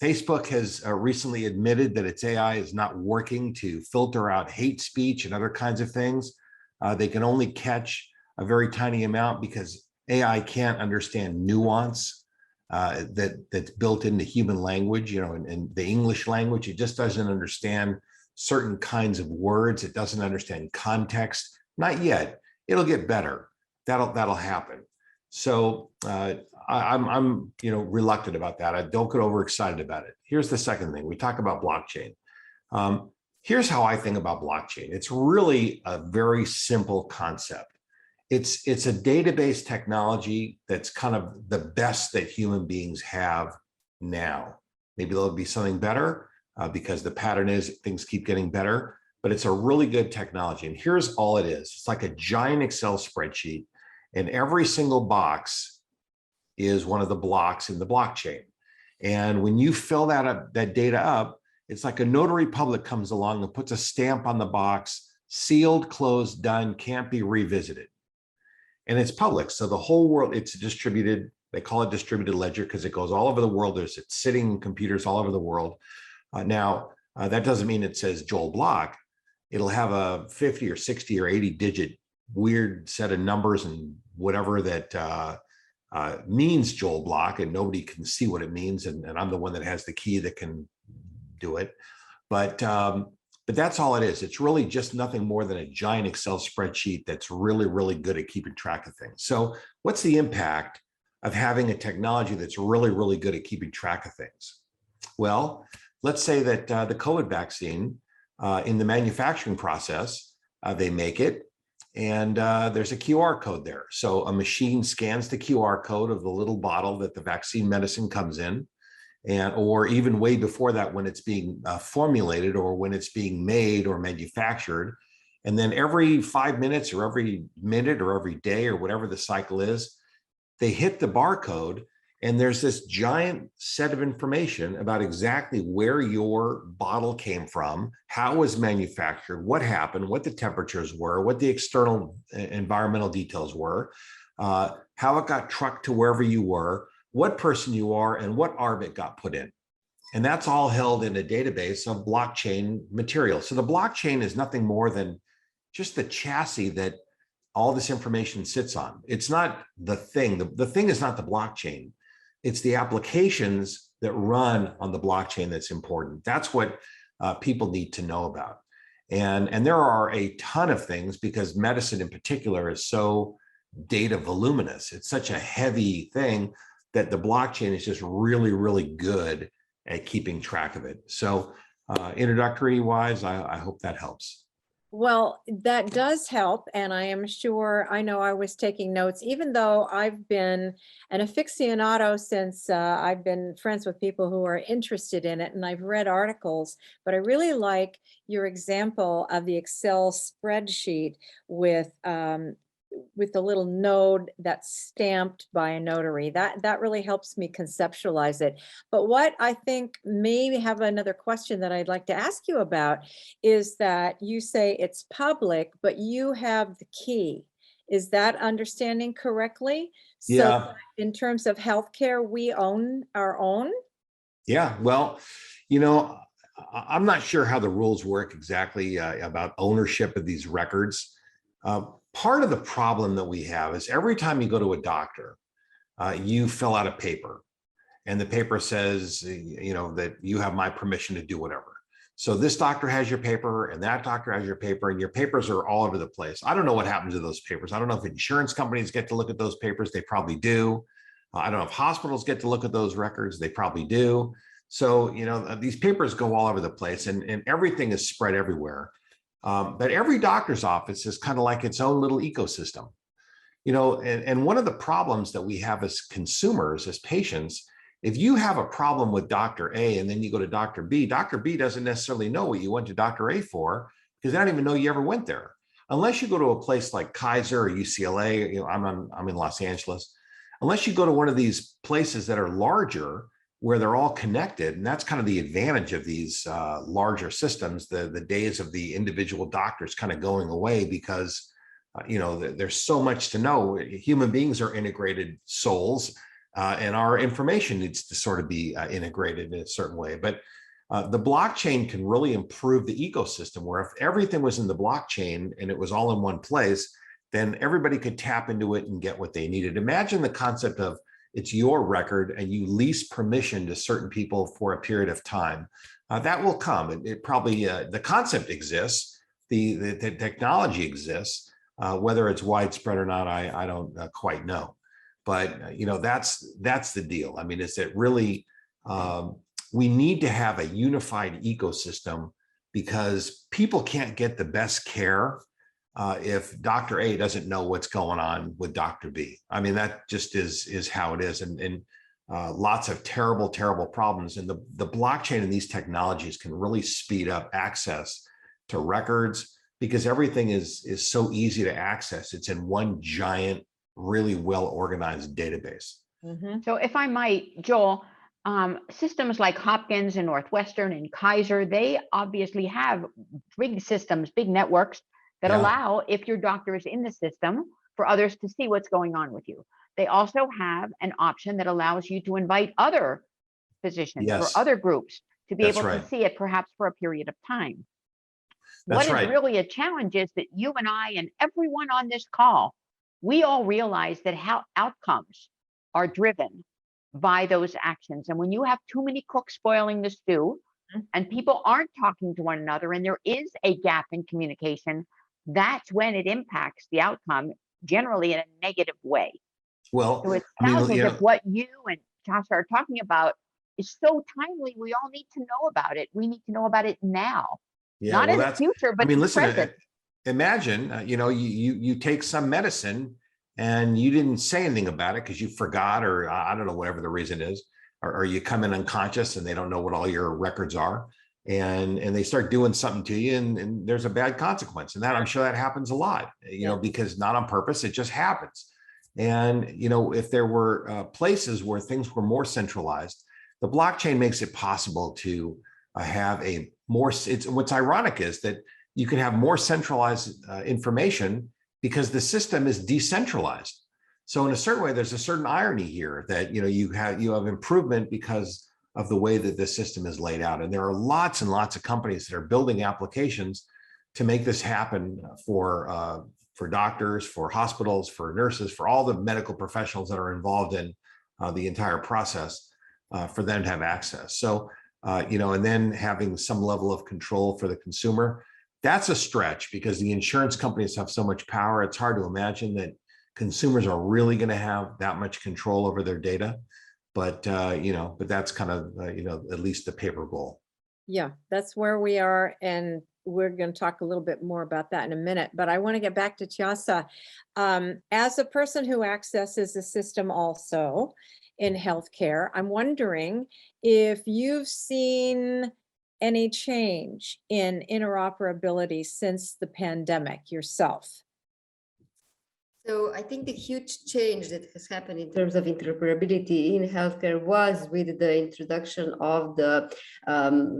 Facebook has recently admitted that its AI is not working to filter out hate speech and other kinds of things. They can only catch a very tiny amount because AI can't understand nuance that's built into human language, in the English language. It just doesn't understand certain kinds of words. It doesn't understand context. Not yet. It'll get better. That'll happen. So I'm reluctant about that. I don't get overexcited about it. Here's the second thing. We talk about blockchain. Here's how I think about blockchain. It's really a very simple concept. it's a database technology that's kind of the best that human beings have now. Maybe there'll be something better because the pattern is things keep getting better, but it's a really good technology. And here's all it is. It's like a giant Excel spreadsheet, and every single box is one of the blocks in the blockchain. And when you fill that data up, it's like a notary public comes along and puts a stamp on the box, sealed, closed, done, can't be revisited. And it's public. So the whole world, it's distributed. They call it distributed ledger because it goes all over the world. There's sitting computers all over the world. Now, that doesn't mean it says Joel Block. It'll have a 50 or 60 or 80 digit weird set of numbers and whatever that means Joel Block, and nobody can see what it means. And I'm the one that has the key that can do it. But that's all it is. It's really just nothing more than a giant Excel spreadsheet that's really, really good at keeping track of things. So what's the impact of having a technology that's really, really good at keeping track of things? Well, let's say that the COVID vaccine, in the manufacturing process, they make it, and there's a QR code there. So a machine scans the QR code of the little bottle that the vaccine medicine comes in, or even way before that when it's being formulated or when it's being made or manufactured. And then every 5 minutes or every minute or every day or whatever the cycle is, they hit the barcode, and there's this giant set of information about exactly where your bottle came from, how it was manufactured, what happened, what the temperatures were, what the external environmental details were, how it got trucked to wherever you were, what person you are, and what ARB it got put in. And that's all held in a database of blockchain material. So the blockchain is nothing more than just the chassis that all this information sits on. It's not the thing. The thing is not the blockchain. It's the applications that run on the blockchain that's important. That's what people need to know about. And there are a ton of things, because medicine in particular is so data voluminous. It's such a heavy thing that the blockchain is just really, really good at keeping track of it. So introductory wise, I hope that helps. Well, that does help. And I am sure, I know I was taking notes, even though I've been an aficionado since I've been friends with people who are interested in it, and I've read articles, but I really like your example of the Excel spreadsheet with the little node that's stamped by a notary. That really helps me conceptualize it. But what I think, maybe have another question that I'd like to ask you about, is that you say it's public, but you have the key. Is that understanding correctly? Yeah. So in terms of healthcare, we own our own? Yeah, well, I'm not sure how the rules work exactly about ownership of these records. Part of the problem that we have is every time you go to a doctor, you fill out a paper, and the paper says, that you have my permission to do whatever. So this doctor has your paper, and that doctor has your paper, and your papers are all over the place. I don't know what happens to those papers. I don't know if insurance companies get to look at those papers. They probably do. I don't know if hospitals get to look at those records. They probably do. So, these papers go all over the place, and everything is spread everywhere. But every doctor's office is kind of like its own little ecosystem, and one of the problems that we have as consumers, as patients, if you have a problem with Dr. A and then you go to Dr. B doesn't necessarily know what you went to Dr. A for, because they don't even know you ever went there. Unless you go to a place like Kaiser or UCLA, I'm in Los Angeles. Unless you go to one of these places that are larger, where they're all connected. And that's kind of the advantage of these larger systems, the days of the individual doctors kind of going away, because, there's so much to know. Human beings are integrated souls, and our information needs to sort of be integrated in a certain way. But the blockchain can really improve the ecosystem, where if everything was in the blockchain and it was all in one place, then everybody could tap into it and get what they needed. Imagine the concept of, it's your record and you lease permission to certain people for a period of time. That will come. It probably, the concept exists, the technology exists, whether it's widespread or not, I don't quite know. But, that's the deal. I mean, is it really, we need to have a unified ecosystem, because people can't get the best care if Dr. A doesn't know what's going on with Dr. B. I mean, that just is how it is. And lots of terrible, terrible problems. And the blockchain and these technologies can really speed up access to records because everything is so easy to access. It's in one giant, really well-organized database. Mhm. So if I might, Joel, systems like Hopkins and Northwestern and Kaiser, they obviously have big systems, big networks that Yeah. allow, if your doctor is in the system, for others to see what's going on with you. They also have an option that allows you to invite other physicians or Yes. other groups to be That's able right. to see it perhaps for a period of time. That's What right. is really a challenge is that you and I and everyone on this call, we all realize that how outcomes are driven by those actions. And when you have too many cooks spoiling the stew and people aren't talking to one another and there is a gap in communication, that's when it impacts the outcome, generally in a negative way. Well, So it I mean, sounds as you if know, what you and Josh are talking about is so timely. We all need to know about it. We need to know about it now, yeah, not well, in the that's, future, I but mean, in the listen, present. imagine, you know, you take some medicine and you didn't say anything about it because you forgot, or I don't know, whatever the reason is, or you come in unconscious and they don't know what all your records are. And they start doing something to you and there's a bad consequence. And that, I'm sure that happens a lot, you know, because not on purpose, it just happens. And, you know, if there were places where things were more centralized, the blockchain makes it possible to have a more, what's ironic is that you can have more centralized information because the system is decentralized. So in a certain way, there's a certain irony here that, you know, you have improvement because of the way that the system is laid out. And there are lots and lots of companies that are building applications to make this happen for doctors, for hospitals, for nurses, for all the medical professionals that are involved in the entire process, for them to have access. So, you know, and then having some level of control for the consumer, that's a stretch because the insurance companies have so much power. It's hard to imagine that consumers are really going to have that much control over their data. But, you know, but that's kind of, you know, at least the paper goal. Yeah, that's where we are. And we're going to talk a little bit more about that in a minute, but I want to get back to Tiasa. As a person who accesses the system also in healthcare, I'm wondering if you've seen any change in interoperability since the pandemic yourself. So I think the huge change that has happened in terms of interoperability in healthcare was with the introduction of the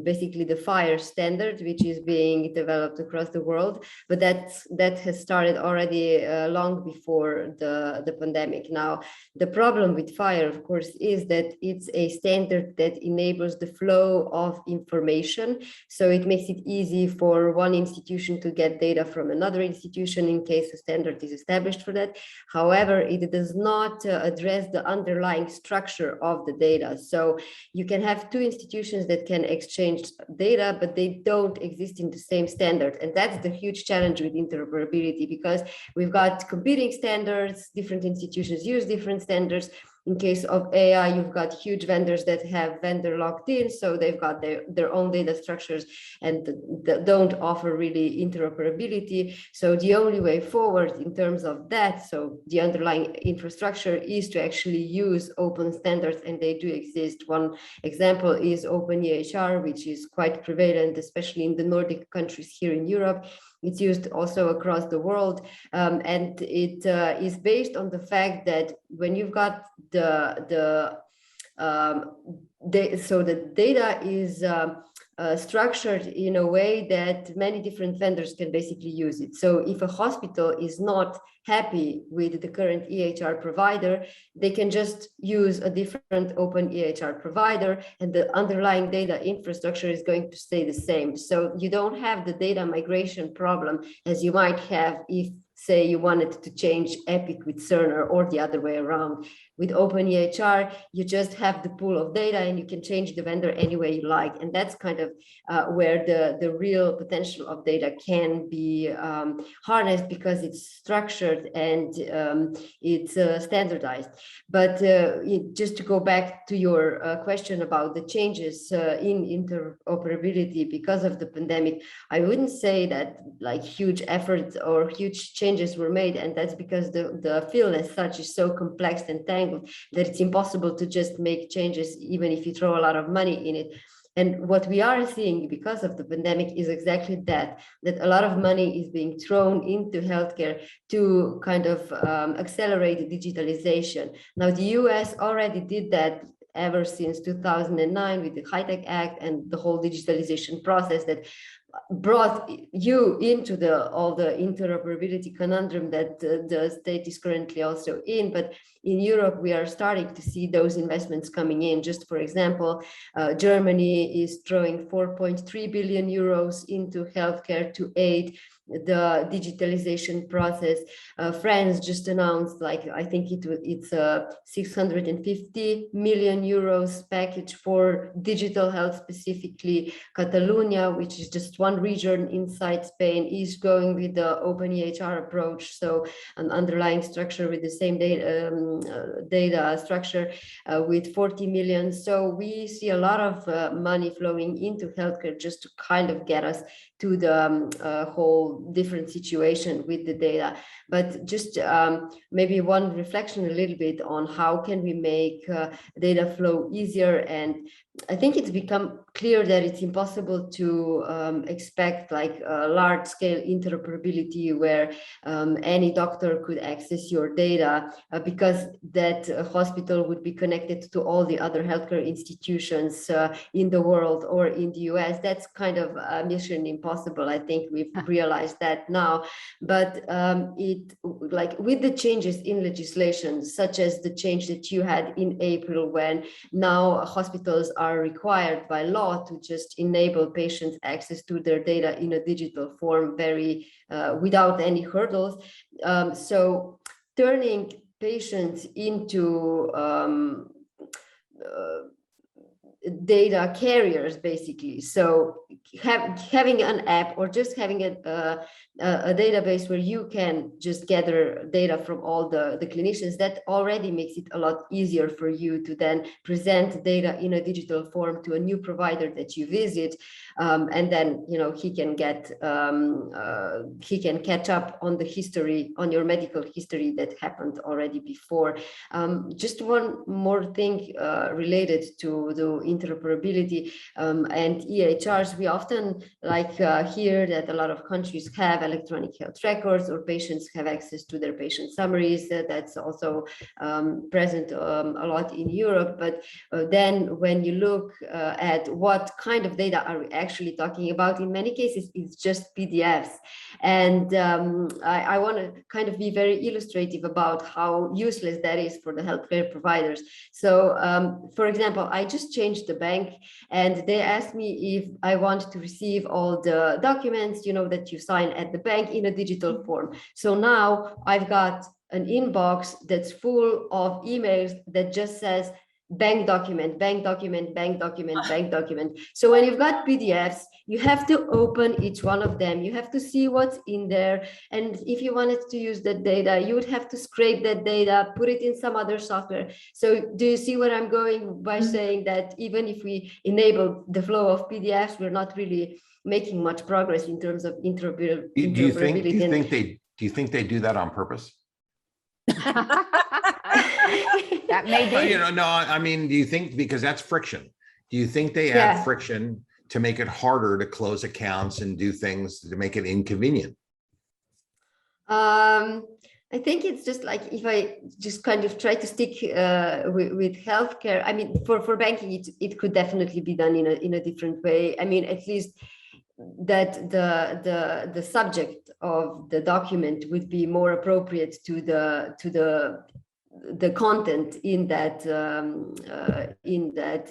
basically the FHIR standard, which is being developed across the world. But that has started already long before the pandemic. Now, the problem with FHIR, of course, is that it's a standard that enables the flow of information. So it makes it easy for one institution to get data from another institution in case a standard is established for that. However, it does not address the underlying structure of the data. So you can have two institutions that can exchange data, but they don't exist in the same standard. And that's the huge challenge with interoperability, because we've got competing standards, different institutions use different standards. In case of AI, you've got huge vendors that have vendor locked in, so they've got their own data structures and don't offer really interoperability. So the only way forward in terms of that, so the underlying infrastructure, is to actually use open standards, and they do exist. One example is OpenEHR, which is quite prevalent, especially in the Nordic countries here in Europe. It's used also across the world, and it is based on the fact that when you've got the data is structured in a way that many different vendors can basically use it. So if a hospital is not happy with the current EHR provider, they can just use a different open EHR provider, and the underlying data infrastructure is going to stay the same. So you don't have the data migration problem as you might have if, say, you wanted to change Epic with Cerner, or the other way around. with OpenEHR, you just have the pool of data and you can change the vendor any way you like. And that's kind of where the real potential of data can be harnessed, because it's structured and it's standardized. But just to go back to your question about the changes in interoperability because of the pandemic, I wouldn't say that like huge efforts or huge changes were made, and that's because the field as such is so complex and tangled that it's impossible to just make changes even if you throw a lot of money in it. And what we are seeing because of the pandemic is exactly that a lot of money is being thrown into healthcare to kind of accelerate digitalization. Now, the US already did that ever since 2009 with the HITECH Act and the whole digitalization process that brought you into all the interoperability conundrum that the state is currently also in. But in Europe, we are starting to see those investments coming in. Just for example, Germany is throwing 4.3 billion euros into healthcare to aid the digitalization process. France just announced, like, I think it's a 650 million euros package for digital health specifically. Catalonia, which is just one region inside Spain, is going with the OpenEHR approach, so an underlying structure with the same data structure with 40 million. So we see a lot of money flowing into healthcare just to kind of get us to the whole different situation with the data. But just maybe one reflection a little bit on how can we make data flow easier. And I think it's become clear that it's impossible to expect like a large scale interoperability where any doctor could access your data because that hospital would be connected to all the other healthcare institutions in the world or in the US. That's kind of a mission impossible. I think we've realized that now. But like with the changes in legislation, such as the change that you had in April, when now hospitals are required by law to just enable patients access to their data in a digital form, very without any hurdles. So turning patients into data carriers, basically. So having an app or just having a database where you can just gather data from all the clinicians, that already makes it a lot easier for you to then present data in a digital form to a new provider that you visit, and then he can catch up on the history, on your medical history that happened already before. Just one more thing related to the interoperability and EHRs. We often hear that a lot of countries have electronic health records, or patients have access to their patient summaries. That's also present a lot in Europe. But then when you look at what kind of data are we actually talking about, in many cases it's just PDFs. And I want to kind of be very illustrative about how useless that is for the healthcare providers. So for example, I just changed the bank and they asked me if I want to receive all the documents that you sign at the bank in a digital form. So now I've got an inbox that's full of emails that just says bank document, bank document, bank document, bank document. So when you've got PDFs, you have to open each one of them. You have to see what's in there. And if you wanted to use that data, you would have to scrape that data, put it in some other software. So do you see where I'm going by saying that even if we enable the flow of PDFs, we're not really making much progress in terms of interoperability? Do you think they do that on purpose? That may be. No, I mean, do you think, because that's friction, do you think they add friction to make it harder to close accounts and do things to make it inconvenient? I think it's just like, if I just kind of try to stick with healthcare, I mean, for banking, it could definitely be done in a different way. I mean, at least that the subject of the document would be more appropriate to the the content in that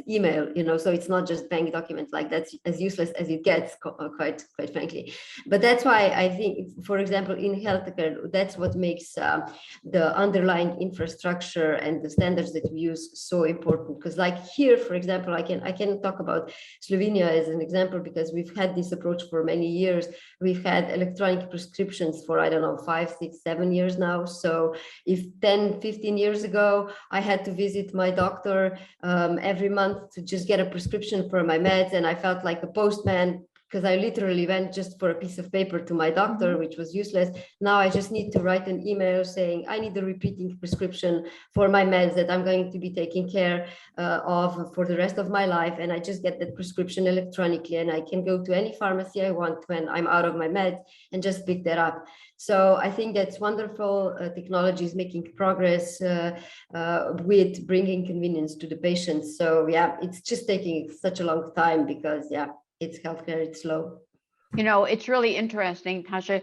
email, you know, so it's not just bank documents. Like, that's as useless as it gets, quite frankly. But that's why I think, for example, in healthcare, that's what makes the underlying infrastructure and the standards that we use so important. Because like here, for example, I can talk about Slovenia as an example, because we've had this approach for many years. We've had electronic prescriptions for, I don't know, 5, 6, 7 years now. So if 10, 15 years ago, I had to visit my doctor every month to just get a prescription for my meds, and I felt like a postman, because I literally went just for a piece of paper to my doctor, which was useless. Now I just need to write an email saying I need a repeating prescription for my meds that I'm going to be taking care of for the rest of my life. And I just get that prescription electronically, and I can go to any pharmacy I want when I'm out of my meds and just pick that up. So I think that's wonderful. Technology is making progress with bringing convenience to the patients. So yeah, it's just taking such a long time because it's healthcare, it's slow. You know, it's really interesting, Tasha.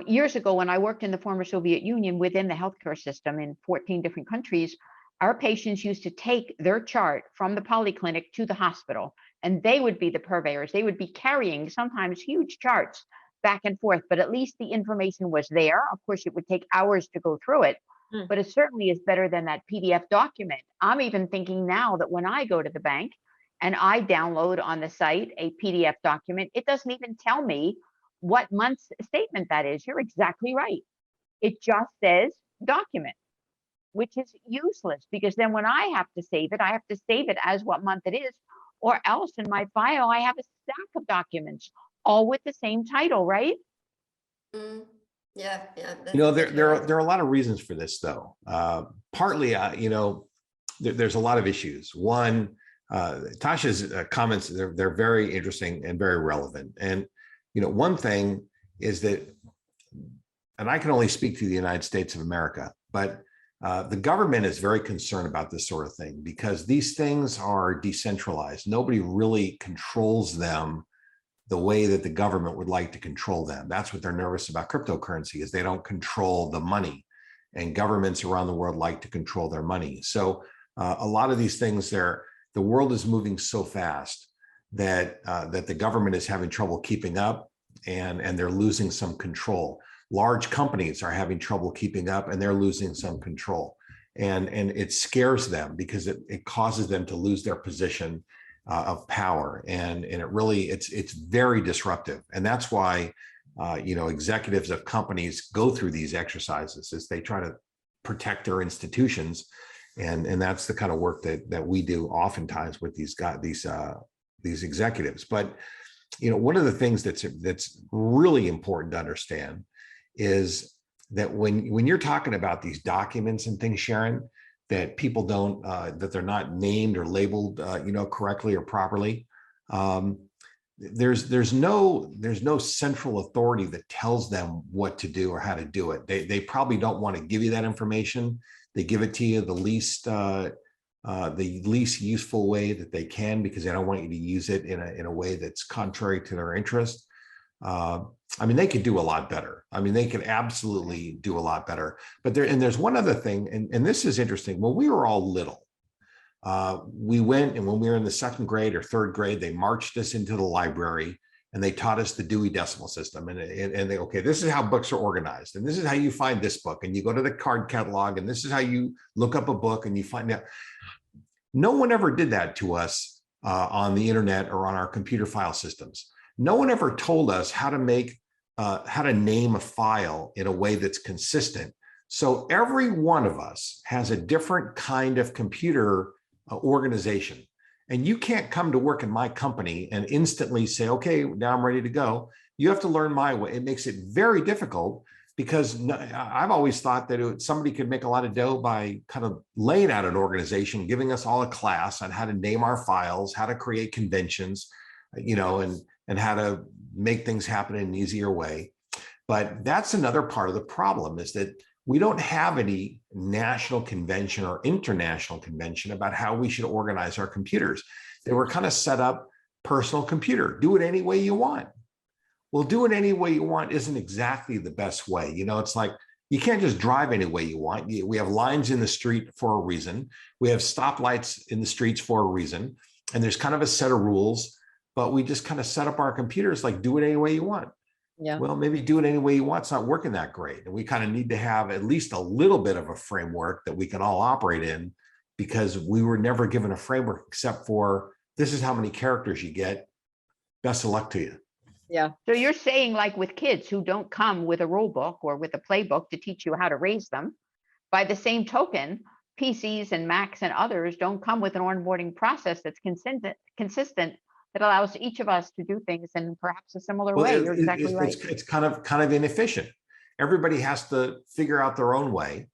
Years ago, when I worked in the former Soviet Union within the healthcare system in 14 different countries, our patients used to take their chart from the polyclinic to the hospital, and they would be the purveyors. They would be carrying sometimes huge charts back and forth, but at least the information was there. Of course, it would take hours to go through it, but it certainly is better than that PDF document. I'm even thinking now that when I go to the bank and I download on the site a PDF document, it doesn't even tell me what month's statement that is. You're exactly right. It just says document, which is useless, because then when I have to save it, I have to save it as what month it is, or else in my file, I have a stack of documents, all with the same title, right? Yeah. You know, there are a lot of reasons for this, though. Partly, you know, there's a lot of issues. One, Tasha's comments, they're very interesting and very relevant. And, you know, one thing is that, and I can only speak to the United States of America, but the government is very concerned about this sort of thing because these things are decentralized. Nobody really controls them the way that the government would like to control them. That's what they're nervous about cryptocurrency, is they don't control the money, and governments around the world like to control their money. So a lot of these things, the world is moving so fast that that the government is having trouble keeping up, and they're losing some control. Large companies are having trouble keeping up, and they're losing some control. And it scares them because it causes them to lose their position of power. And it really, it's very disruptive. And that's why, you know, executives of companies go through these exercises as they try to protect their institutions. And that's the kind of work that we do oftentimes with these executives. But, you know, one of the things that's really important to understand is that when you're talking about these documents and things, Sharon, that people don't, that they're not named or labeled, you know, correctly or properly. There's no central authority that tells them what to do or how to do it. They probably don't want to give you that information. They give it to you the least useful way that they can, because they don't want you to use it in a way that's contrary to their interest. I mean, they could do a lot better. I mean, they could absolutely do a lot better. But there's one other thing, and this is interesting. When we were all little, we went, and when we were in the 2nd grade or 3rd grade, they marched us into the library and they taught us the Dewey Decimal System. And they, okay, this is how books are organized, and this is how you find this book, and you go to the card catalog, and this is how you look up a book and you find out. No one ever did that to us on the internet or on our computer file systems. No one ever told us how to name a file in a way that's consistent. So every one of us has a different kind of computer organization. And you can't come to work in my company and instantly say, okay, now I'm ready to go. You have to learn my way. It makes it very difficult, because I've always thought that somebody could make a lot of dough by kind of laying out an organization, giving us all a class on how to name our files, how to create conventions, you know, and how to make things happen in an easier way. But that's another part of the problem, is that we don't have any national convention or international convention about how we should organize our computers. They were kind of set up personal computer, do it any way you want. Well, do it any way you want isn't exactly the best way. You know, it's like, You can't just drive any way you want. We have lines in the street for a reason. We have stoplights in the streets for a reason. And there's kind of a set of rules, but we just kind of set up our computers like, do it any way you want. Yeah. Well, maybe do it any way you want. It's not working that great. And we kind of need to have at least a little bit of a framework that we can all operate in, because we were never given a framework except for, this is how many characters you get. Best of luck to you. Yeah. So you're saying, like with kids who don't come with a rule book or with a playbook to teach you how to raise them, by the same token, PCs and Macs and others don't come with an onboarding process that's consistent that allows each of us to do things in perhaps a similar way. You're exactly right. It's kind of inefficient. Everybody has to figure out their own way.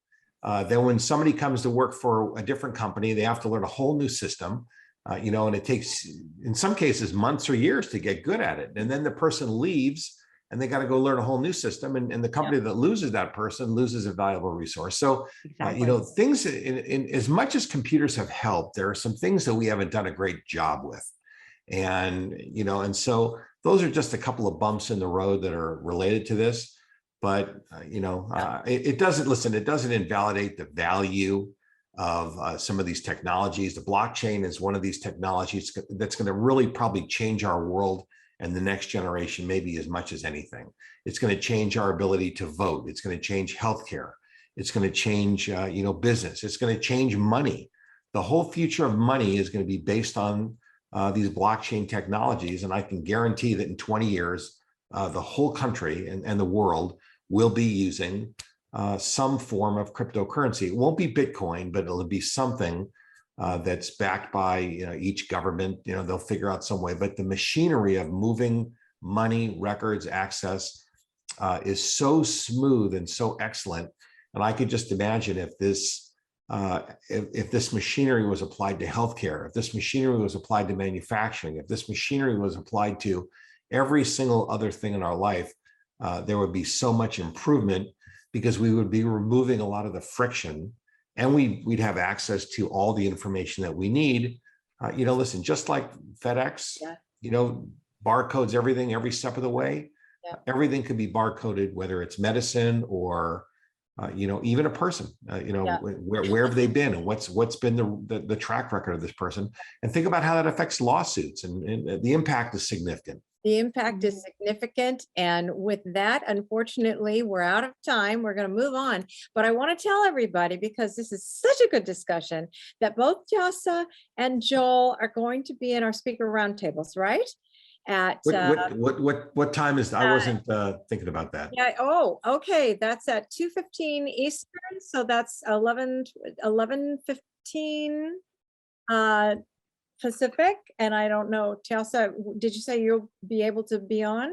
Then when somebody comes to work for a different company, they have to learn a whole new system. And it takes, in some cases, months or years to get good at it. And then the person leaves and they got to go learn a whole new system. And the company that loses that person loses a valuable resource. So, Exactly. things in as much as computers have helped, there are some things that we haven't done a great job with. And so those are just a couple of bumps in the road that are related to this. But, it doesn't invalidate the value of some of these technologies. The blockchain is one of these technologies that's going to really probably change our world and the next generation, maybe as much as anything. It's going to change our ability to vote. It's going to change healthcare. It's going to change, business. It's going to change money. The whole future of money is going to be based on these blockchain technologies. And I can guarantee that in 20 years, the whole country and the world will be using some form of cryptocurrency. It won't be Bitcoin, but it'll be something that's backed by each government. They'll figure out some way. But the machinery of moving money, records, access is so smooth and so excellent. And I could just imagine if this machinery was applied to healthcare, if this machinery was applied to manufacturing, if this machinery was applied to every single other thing in our life, there would be so much improvement, because we would be removing a lot of the friction, and we'd have access to all the information that we need. Listen, just like FedEx, barcodes everything every step of the way. Yeah. Everything could be barcoded, whether it's medicine or even a person. Where have they been, and what's been the track record of this person, and think about how that affects lawsuits, and the impact is significant. The impact is significant. And with that, unfortunately, we're out of time. We're going to move on. But I want to tell everybody, because this is such a good discussion, that both Jasa and Joel are going to be in our speaker roundtables, right? At what time is that? I wasn't thinking about that. Yeah. Oh, okay. That's at 2:15 Eastern. So that's 11:15 Pacific. And I don't know, Chelsea, did you say you'll be able to be on?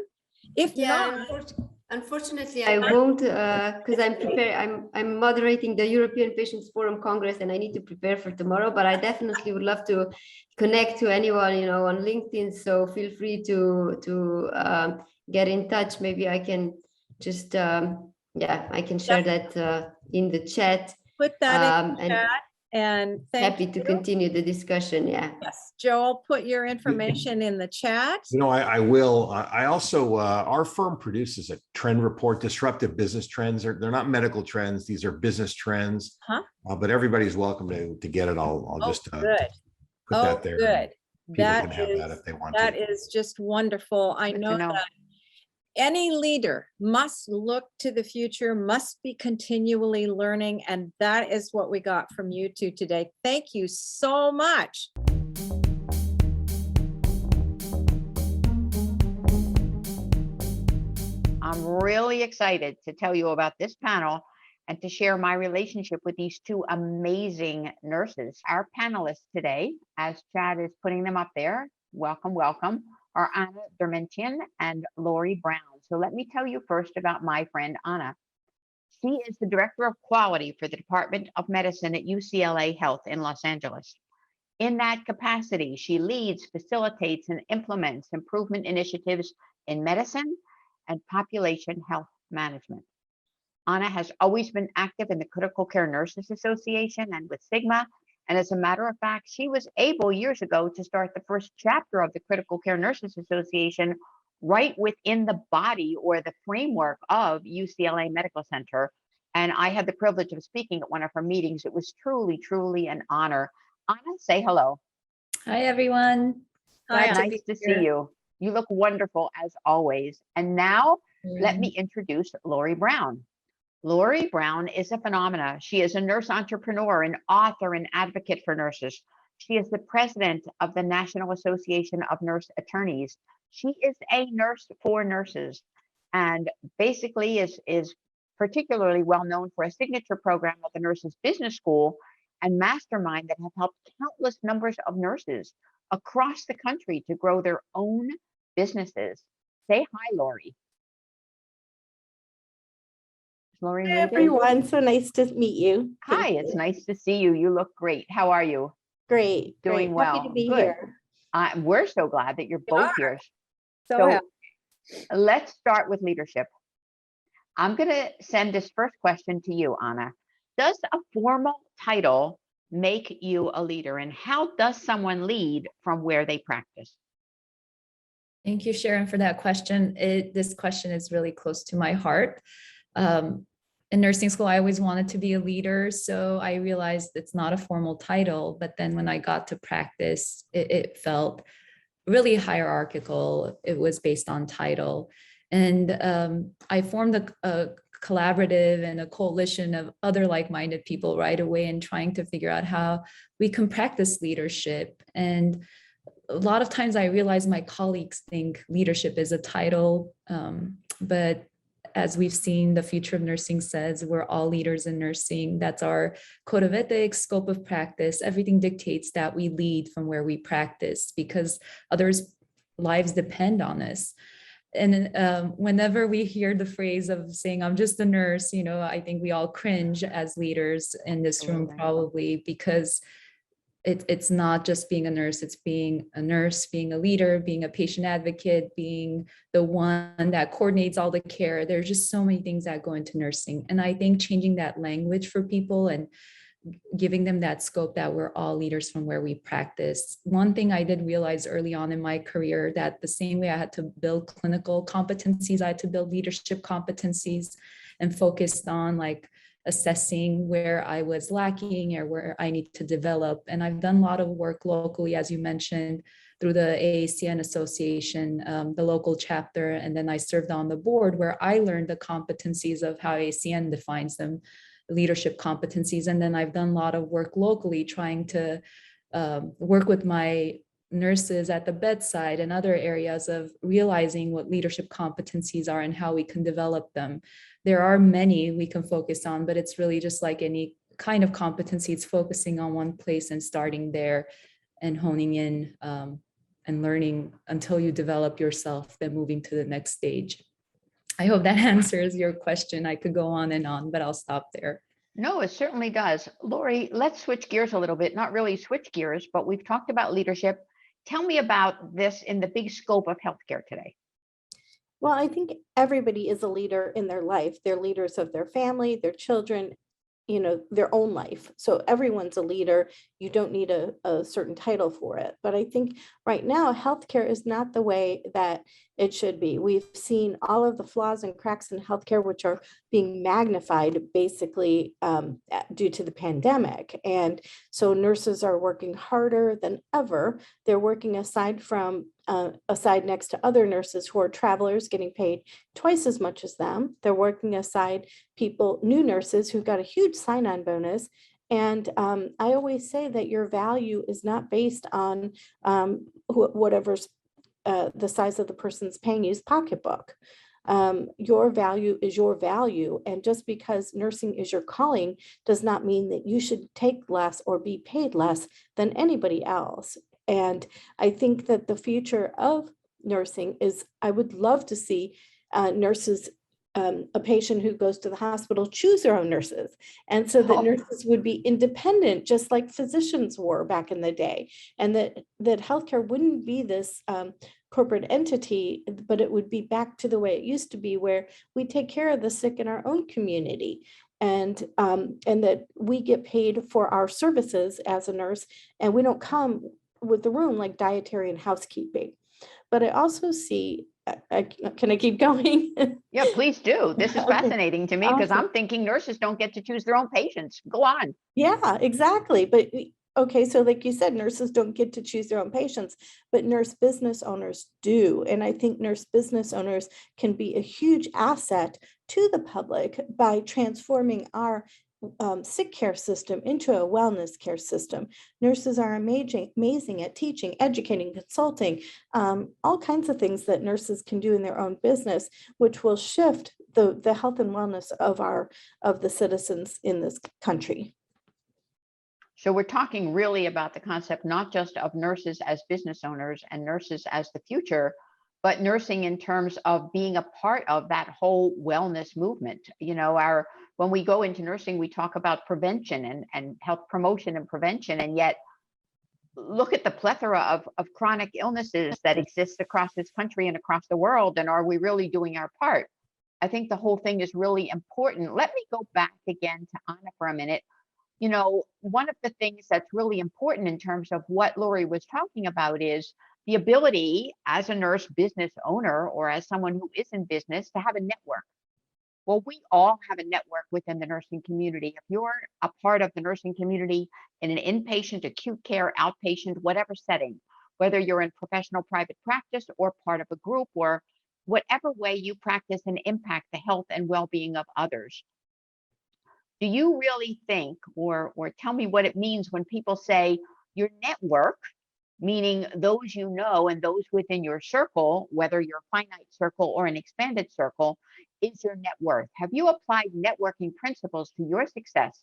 If not, unfortunately, I won't, because I'm prepared. I'm moderating the European Patients Forum Congress, and I need to prepare for tomorrow. But I definitely would love to connect to anyone, on LinkedIn. So feel free to get in touch. Maybe I can just, I can share that in the chat. Put that in the chat. And happy to continue the discussion. Yeah. Yes, Joel, put your information in the chat. I will. I also, our firm produces a trend report, disruptive business trends. They're not medical trends. These are business trends. But everybody's welcome to get it. I'll just put that there. Good. People can have that if they want to. That is just wonderful. I know that any leader must look to the future, must be continually learning. And that is what we got from you two today. Thank you so much. I'm really excited to tell you about this panel and to share my relationship with these two amazing nurses. Our panelists today, as Chad is putting them up there, welcome, are Anna Dermentian and Lori Brown. So let me tell you first about my friend Anna. She is the Director of Quality for the Department of Medicine at UCLA Health in Los Angeles. In that capacity, she leads, facilitates, and implements improvement initiatives in medicine and population health management. Anna has always been active in the Critical Care Nurses Association and with Sigma. And as a matter of fact, she was able years ago to start the first chapter of the Critical Care Nurses Association right within the body or the framework of UCLA Medical Center. and I had the privilege of speaking at one of her meetings. It was truly, truly an honor. Anna, say hello. Hi, everyone. Hi, Glad Anna. Nice to see you. You look wonderful as always. And now let me introduce Lori Brown. Lori Brown is a phenomena. She is a nurse entrepreneur, an author, and advocate for nurses. She is the president of the National Association of Nurse Attorneys. She is a nurse for nurses, and basically is particularly well known for a signature program at the Nurses Business School and Mastermind that have helped countless numbers of nurses across the country to grow their own businesses. Say hi, Lori. Is Lori Hi, muted? everyone. So nice to meet you. Thank Hi, you. it's nice to see you. You look great. How are you? Great. Doing great. Happy well. to be Good. here. We're so glad that you're both here. So So happy. let's start with leadership. I'm going to send this first question to you, Anna. Does a formal title make you a leader, and how does someone lead from where they practice? Thank you, Sharon, for that question. This question is really close to my heart. In nursing school, I always wanted to be a leader, so I realized it's not a formal title, but then when I got to practice, it felt really hierarchical. It was based on title. And I formed a collaborative and a coalition of other like-minded people right away in trying to figure out how we can practice leadership. And a lot of times I realize my colleagues think leadership is a title, but as we've seen, the future of nursing says we're all leaders in nursing. That's our code of ethics, scope of practice. Everything dictates that we lead from where we practice because others' lives depend on us. And whenever we hear the phrase of saying, I'm just a nurse, I think we all cringe as leaders in this room, probably because it's not just being a nurse, it's being a nurse, being a leader, being a patient advocate, being the one that coordinates all the care. There's just so many things that go into nursing. And I think changing that language for people and giving them that scope that we're all leaders from where we practice. One thing I did realize early on in my career that the same way I had to build clinical competencies, I had to build leadership competencies and focused on assessing where I was lacking or where I need to develop. And I've done a lot of work locally, as you mentioned, through the AACN Association, the local chapter. And then I served on the board where I learned the competencies of how AACN defines them, leadership competencies. And then I've done a lot of work locally trying to work with my nurses at the bedside and other areas of realizing what leadership competencies are and how we can develop them. There are many we can focus on, but it's really just like any kind of competency. It's focusing on one place and starting there and honing in and learning until you develop yourself, then moving to the next stage. I hope that answers your question. I could go on, but I'll stop there. No, it certainly does. Lori, let's switch gears a little bit, not really switch gears, but we've talked about leadership. Tell me about this in the big scope of healthcare today. Well, I think everybody is a leader in their life. They're leaders of their family, their children, their own life. So everyone's a leader. You don't need a certain title for it. But I think right now, healthcare is not the way that it should be. We've seen all of the flaws and cracks in healthcare, which are being magnified basically due to the pandemic. And so nurses are working harder than ever. They're working aside next to other nurses who are travelers getting paid twice as much as them. They're working aside new nurses who got a huge sign-on bonus. And I always say that your value is not based on whatever's the size of the person's paying you's pocketbook. Your value is your value. And just because nursing is your calling does not mean that you should take less or be paid less than anybody else. And I think that the future of nursing is, I would love to see nurses, a patient who goes to the hospital, choose their own nurses. And so that nurses would be independent, just like physicians were back in the day. And that healthcare wouldn't be this corporate entity, but it would be back to the way it used to be, where we take care of the sick in our own community. And that we get paid for our services as a nurse, and we don't come with the room like dietary and housekeeping. but I also see, can I keep going? Yeah, please do. This is Okay, fascinating to me because awesome. I'm thinking nurses don't get to choose their own patients. Go on. Yeah, exactly. But okay, so like you said, nurses don't get to choose their own patients, but nurse business owners do. And I think nurse business owners can be a huge asset to the public by transforming our sick care system into a wellness care system. Nurses are amazing at teaching, educating, consulting, all kinds of things that nurses can do in their own business, which will shift the health and wellness of the citizens in this country. So we're talking really about the concept, not just of nurses as business owners and nurses as the future, but nursing in terms of being a part of that whole wellness movement. You know, when we go into nursing, we talk about prevention and health promotion and prevention, and yet look at the plethora of chronic illnesses that exist across this country and across the world, and are we really doing our part? I think the whole thing is really important. Let me go back again to Anna for a minute. You know, one of the things that's really important in terms of what Lori was talking about is the ability as a nurse business owner or as someone who is in business to have a network. Well, we all have a network within the nursing community. If you're a part of the nursing community in an inpatient, acute care, outpatient, whatever setting, whether you're in professional private practice or part of a group or whatever way you practice and impact the health and well-being of others, do you really think, or tell me what it means when people say your network, meaning those you know and those within your circle, whether your finite circle or an expanded circle, is your net worth? Have you applied networking principles to your success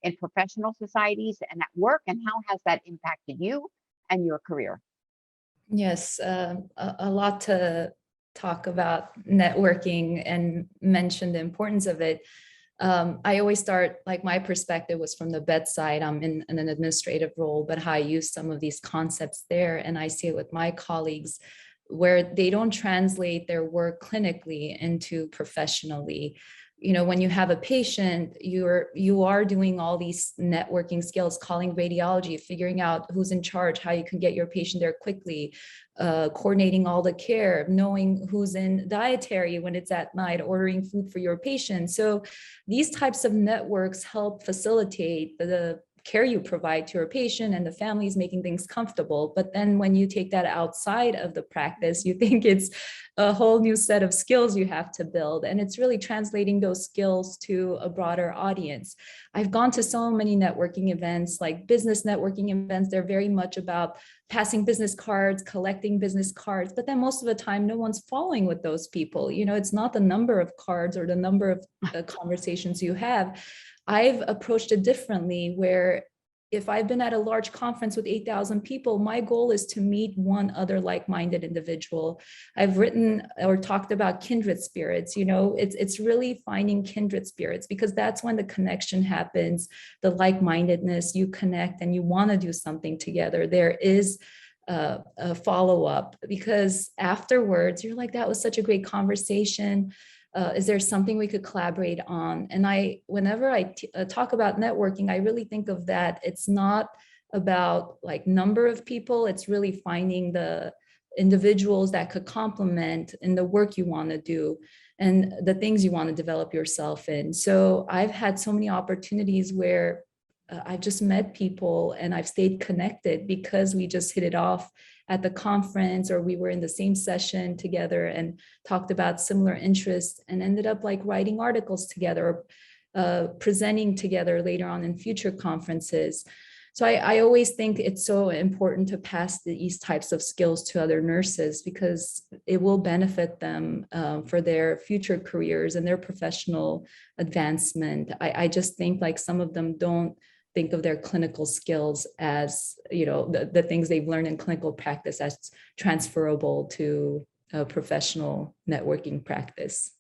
in professional societies and at work, and how has that impacted you and your career? Yes, a lot to talk about networking and mention the importance of it. I always start, like my perspective was from the bedside. I'm in an administrative role, but how I use some of these concepts there. And I see it with my colleagues where they don't translate their work clinically into professionally. You know, when you have a patient, you are doing all these networking skills, calling radiology, figuring out who's in charge, how you can get your patient there quickly, coordinating all the care, knowing who's in dietary when it's at night, ordering food for your patient. So these types of networks help facilitate the care you provide to your patient and the families, making things comfortable. But then when you take that outside of the practice, you think it's a whole new set of skills you have to build. And it's really translating those skills to a broader audience. I've gone to so many networking events, like business networking events. They're very much about passing business cards, collecting business cards, but then most of the time, no one's following with those people. You know, it's not the number of cards or the number of conversations you have. I've approached it differently, where if I've been at a large conference with 8,000 people, my goal is to meet one other like-minded individual. I've written or talked about kindred spirits. You know, it's really finding kindred spirits, because that's when the connection happens, the like-mindedness, you connect and you want to do something together. There is a follow-up, because afterwards you're like, that was such a great conversation. Is there something we could collaborate on? And whenever I talk about networking, I really think of that. It's not about like number of people. It's really finding the individuals that could complement in the work you want to do and the things you want to develop yourself in. So I've had so many opportunities where I've just met people and I've stayed connected because we just hit it off at the conference, or we were in the same session together and talked about similar interests and ended up like writing articles together, presenting together later on in future conferences. So I always think it's so important to pass these types of skills to other nurses, because it will benefit them for their future careers and their professional advancement. I just think like some of them don't think of their clinical skills as, you know, the things they've learned in clinical practice as transferable to a professional networking practice.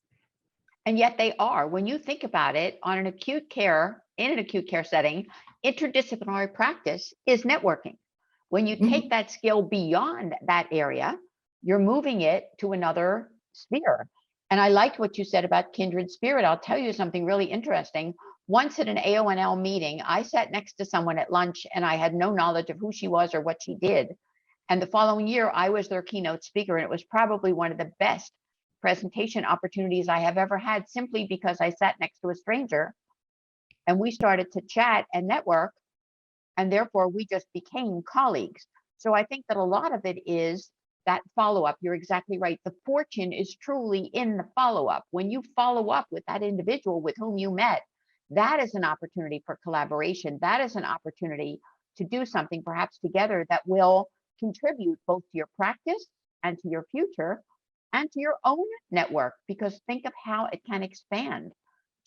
And yet they are. When you think about it, in an acute care setting, interdisciplinary practice is networking. When you take that skill beyond that area, you're moving it to another sphere. And I liked what you said about kindred spirit. I'll tell you something really interesting. Once at an AONL meeting, I sat next to someone at lunch and I had no knowledge of who she was or what she did. And the following year, I was their keynote speaker, and it was probably one of the best presentation opportunities I have ever had, simply because I sat next to a stranger and we started to chat and network, and therefore we just became colleagues. So I think that a lot of it is that follow-up. You're exactly right. The fortune is truly in the follow-up. When you follow up with that individual with whom you met, that is an opportunity for collaboration. That is an opportunity to do something perhaps together that will contribute both to your practice and to your future and to your own network, because think of how it can expand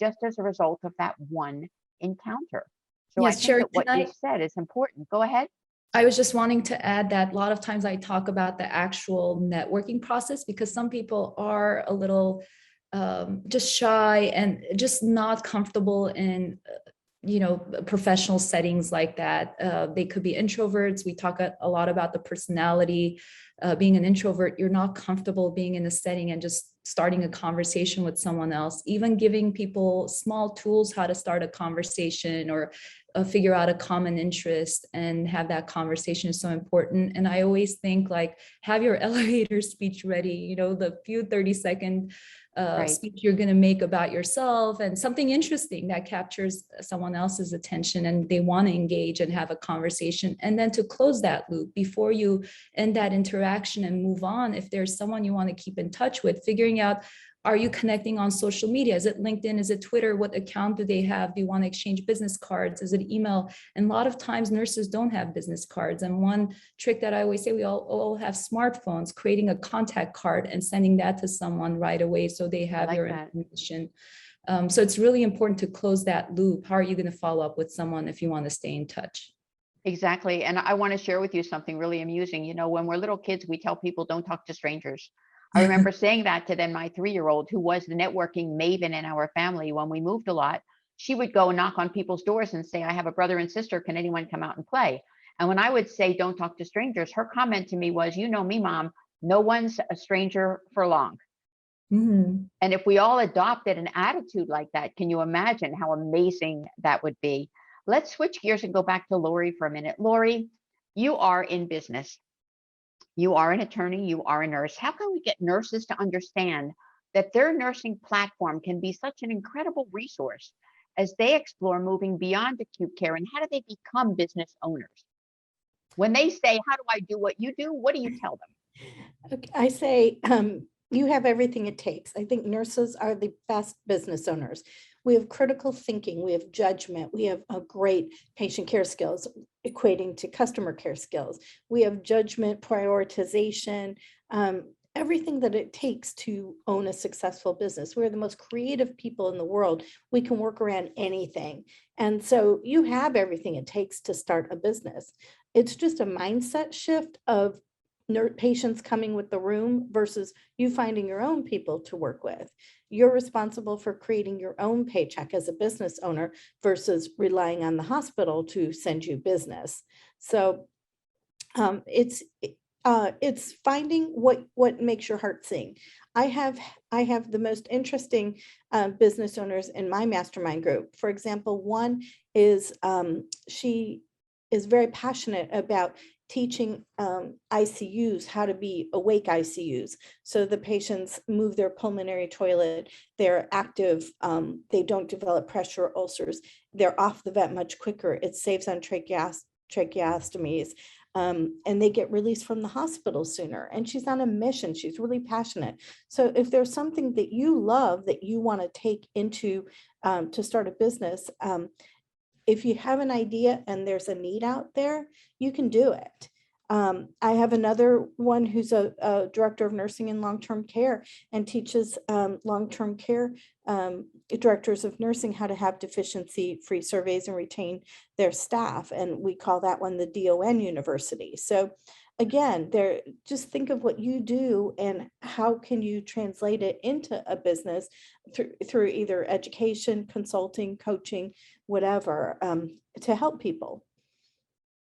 just as a result of that one encounter. So Yes, I think Sharon, that what you said is important. Go ahead. I was just wanting to add that a lot of times I talk about the actual networking process, because some people are a little just shy and just not comfortable in professional settings like that. They could be introverts. We talk a lot about the personality. Being an introvert, you're not comfortable being in a setting and just starting a conversation with someone else. Even giving people small tools how to start a conversation or figure out a common interest and have that conversation is so important. And I always think, like, have your elevator speech ready, the few 30-second speech you're going to make about yourself and something interesting that captures someone else's attention and they want to engage and have a conversation. And then to close that loop before you end that interaction and move on, if there's someone you want to keep in touch with, figuring out, are you connecting on social media? Is it LinkedIn? Is it Twitter? What account do they have? Do you want to exchange business cards? Is it email? And a lot of times nurses don't have business cards. And one trick that I always say, we all have smartphones, creating a contact card and sending that to someone right away so they have your information. So it's really important to close that loop. How are you going to follow up with someone if you want to stay in touch? Exactly. And I want to share with you something really amusing. When we're little kids, we tell people don't talk to strangers. I remember saying that to then my 3-year-old, who was the networking maven in our family. When we moved a lot, she would go knock on people's doors and say, I have a brother and sister. Can anyone come out and play? And when I would say, don't talk to strangers, her comment to me was, you know me, Mom, no one's a stranger for long. Mm-hmm. And if we all adopted an attitude like that, can you imagine how amazing that would be? Let's switch gears and go back to Lori for a minute. Lori, you are in business. You are an attorney, you are a nurse. How can we get nurses to understand that their nursing platform can be such an incredible resource as they explore moving beyond acute care? And how do they become business owners? When they say, how do I do what you do? What do you tell them? Okay, I say, you have everything it takes. I think nurses are the best business owners. We have critical thinking, we have judgment, we have a great patient care skills equating to customer care skills. We have judgment, prioritization, everything that it takes to own a successful business. We're the most creative people in the world. We can work around anything. And so you have everything it takes to start a business. It's just a mindset shift of patients coming with the room versus you finding your own people to work with. You're responsible for creating your own paycheck as a business owner versus relying on the hospital to send you business. So it's finding what makes your heart sing. I have the most interesting business owners in my mastermind group. For example, one is she is very passionate about teaching ICUs how to be awake ICUs. So the patients move their pulmonary toilet, they're active, they don't develop pressure ulcers, they're off the vent much quicker. It saves on tracheostomies, and they get released from the hospital sooner. And she's on a mission, she's really passionate. So if there's something that you love that you want to take into to start a business, if you have an idea and there's a need out there, you can do it. I have another one who's a director of nursing and long-term care and teaches long-term care directors of nursing how to have deficiency-free surveys and retain their staff. And we call that one the DON University. So again, just think of what you do and how can you translate it into a business through either education, consulting, coaching, whatever, to help people.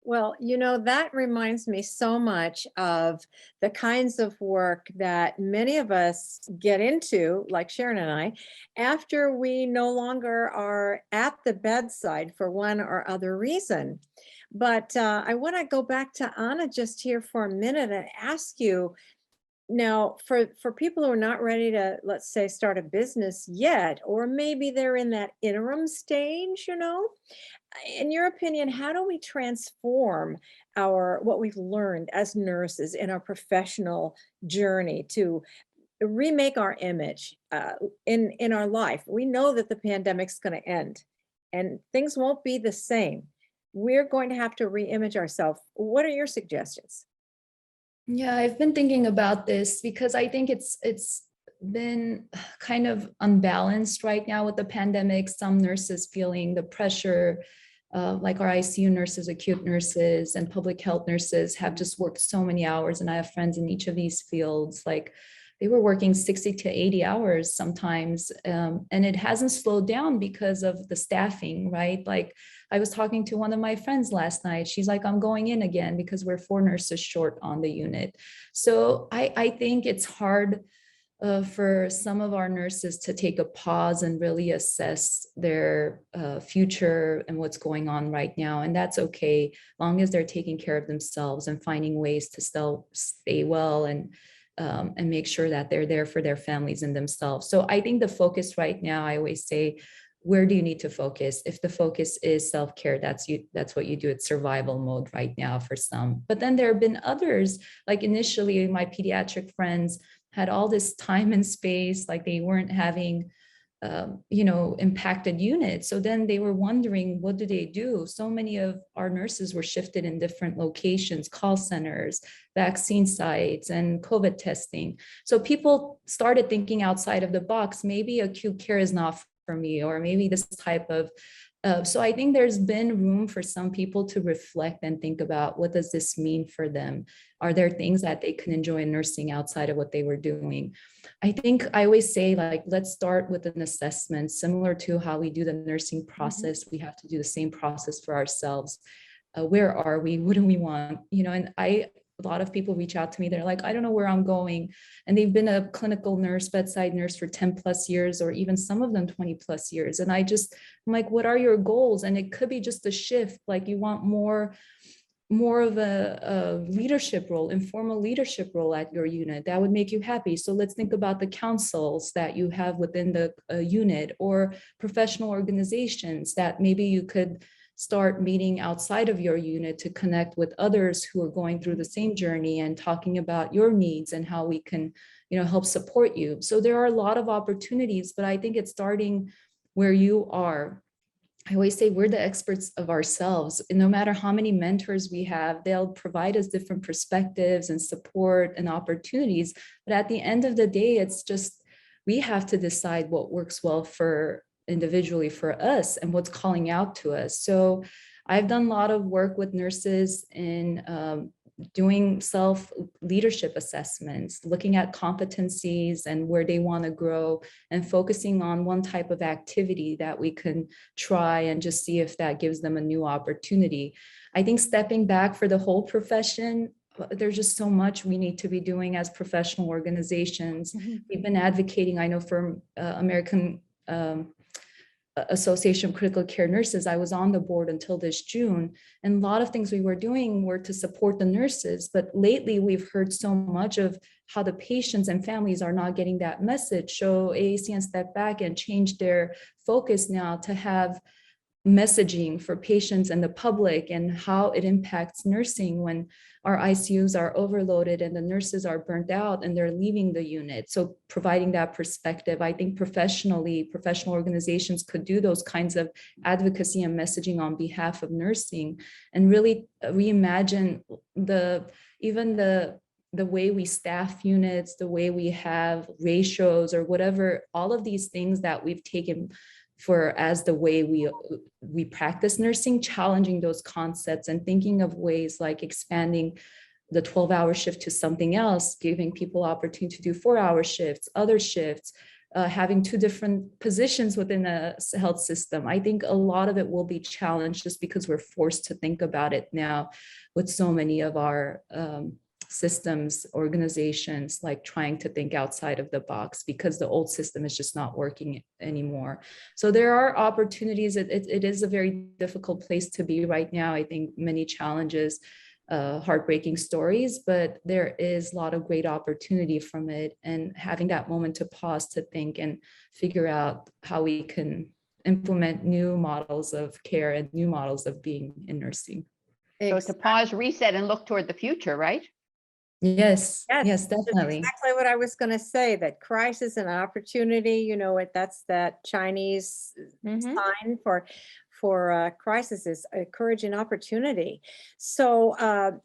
Well, that reminds me so much of the kinds of work that many of us get into, like Sharon and I, after we no longer are at the bedside for one or other reason. But I want to go back to Anna just here for a minute and ask you now, for people who are not ready to, let's say, start a business yet, or maybe they're in that interim stage, in your opinion, how do we transform what we've learned as nurses in our professional journey to remake our image in our life? We know that the pandemic's going to end and things won't be the same. We're going to have to re-image ourselves. What are your suggestions? Yeah, I've been thinking about this because I think it's been kind of unbalanced right now with the pandemic. Some nurses feeling the pressure, like our ICU nurses, acute nurses, and public health nurses have just worked so many hours. And I have friends in each of these fields, like they were working 60 to 80 hours sometimes. And it hasn't slowed down because of the staffing, right? Like I was talking to one of my friends last night. She's like, I'm going in again because we're 4 nurses short on the unit. So I think it's hard for some of our nurses to take a pause and really assess their future and what's going on right now. And that's okay, long as they're taking care of themselves and finding ways to still stay well and make sure that they're there for their families and themselves. So I think the focus right now, I always say, where do you need to focus? If the focus is self-care, that's what you do. It's survival mode right now for some. But then there have been others, like initially my pediatric friends had all this time and space, like they weren't having impacted units. So then they were wondering, what do they do? So many of our nurses were shifted in different locations, call centers, vaccine sites, and COVID testing. So people started thinking outside of the box. Maybe acute care is not for me, or maybe this type of so I think there's been room for some people to reflect and think about, what does this mean for them? Are there things that they can enjoy in nursing outside of what they were doing? I think I always say, like, let's start with an assessment similar to how we do the nursing process. We have to do the same process for ourselves. Where are we? What do we want? And a lot of people reach out to me. They're like, I don't know where I'm going. And they've been a clinical nurse, bedside nurse for 10 plus years, or even some of them 20 plus years. And I'm like, what are your goals? And it could be just a shift. Like you want more of a leadership role, informal leadership role at your unit. That would make you happy. So let's think about the councils that you have within the unit, or professional organizations that maybe you could start meeting outside of your unit to connect with others who are going through the same journey and talking about your needs and how we can, help support you. So there are a lot of opportunities, but I think it's starting where you are. I always say we're the experts of ourselves. And no matter how many mentors we have, they'll provide us different perspectives and support and opportunities. But at the end of the day, it's just, we have to decide what works well for individually for us and what's calling out to us. So I've done a lot of work with nurses in doing self-leadership assessments, looking at competencies and where they want to grow, and focusing on one type of activity that we can try and just see if that gives them a new opportunity. I think stepping back for the whole profession, there's just so much we need to be doing as professional organizations. We've been advocating, I know, for American Association of Critical Care Nurses. I was on the board until this June, and a lot of things we were doing were to support the nurses. But lately we've heard so much of how the patients and families are not getting that message. So AACN stepped back and changed their focus now to have messaging for patients and the public, and how it impacts nursing when our ICUs are overloaded and the nurses are burnt out and they're leaving the unit. So providing that perspective, I think professional organizations could do those kinds of advocacy and messaging on behalf of nursing, and really reimagine the way we staff units, the way we have ratios or whatever, all of these things that we've taken for as the way we practice nursing, challenging those concepts and thinking of ways like expanding the 12-hour shift to something else, giving people opportunity to do 4-hour shifts, other shifts, having 2 different positions within a health system. I think a lot of it will be challenged just because we're forced to think about it now with so many of our systems, organizations, like trying to think outside of the box because the old system is just not working anymore. So there are opportunities. It is a very difficult place to be right now. I think many challenges, heartbreaking stories, but there is a lot of great opportunity from it, and having that moment to pause, to think and figure out how we can implement new models of care and new models of being in nursing. So to pause, reset, and look toward the future, right? Yes, yes, Yes, that's definitely. exactly what I was going to say, that crisis and opportunity, you know, that's that Chinese sign for crisis is courage and opportunity. So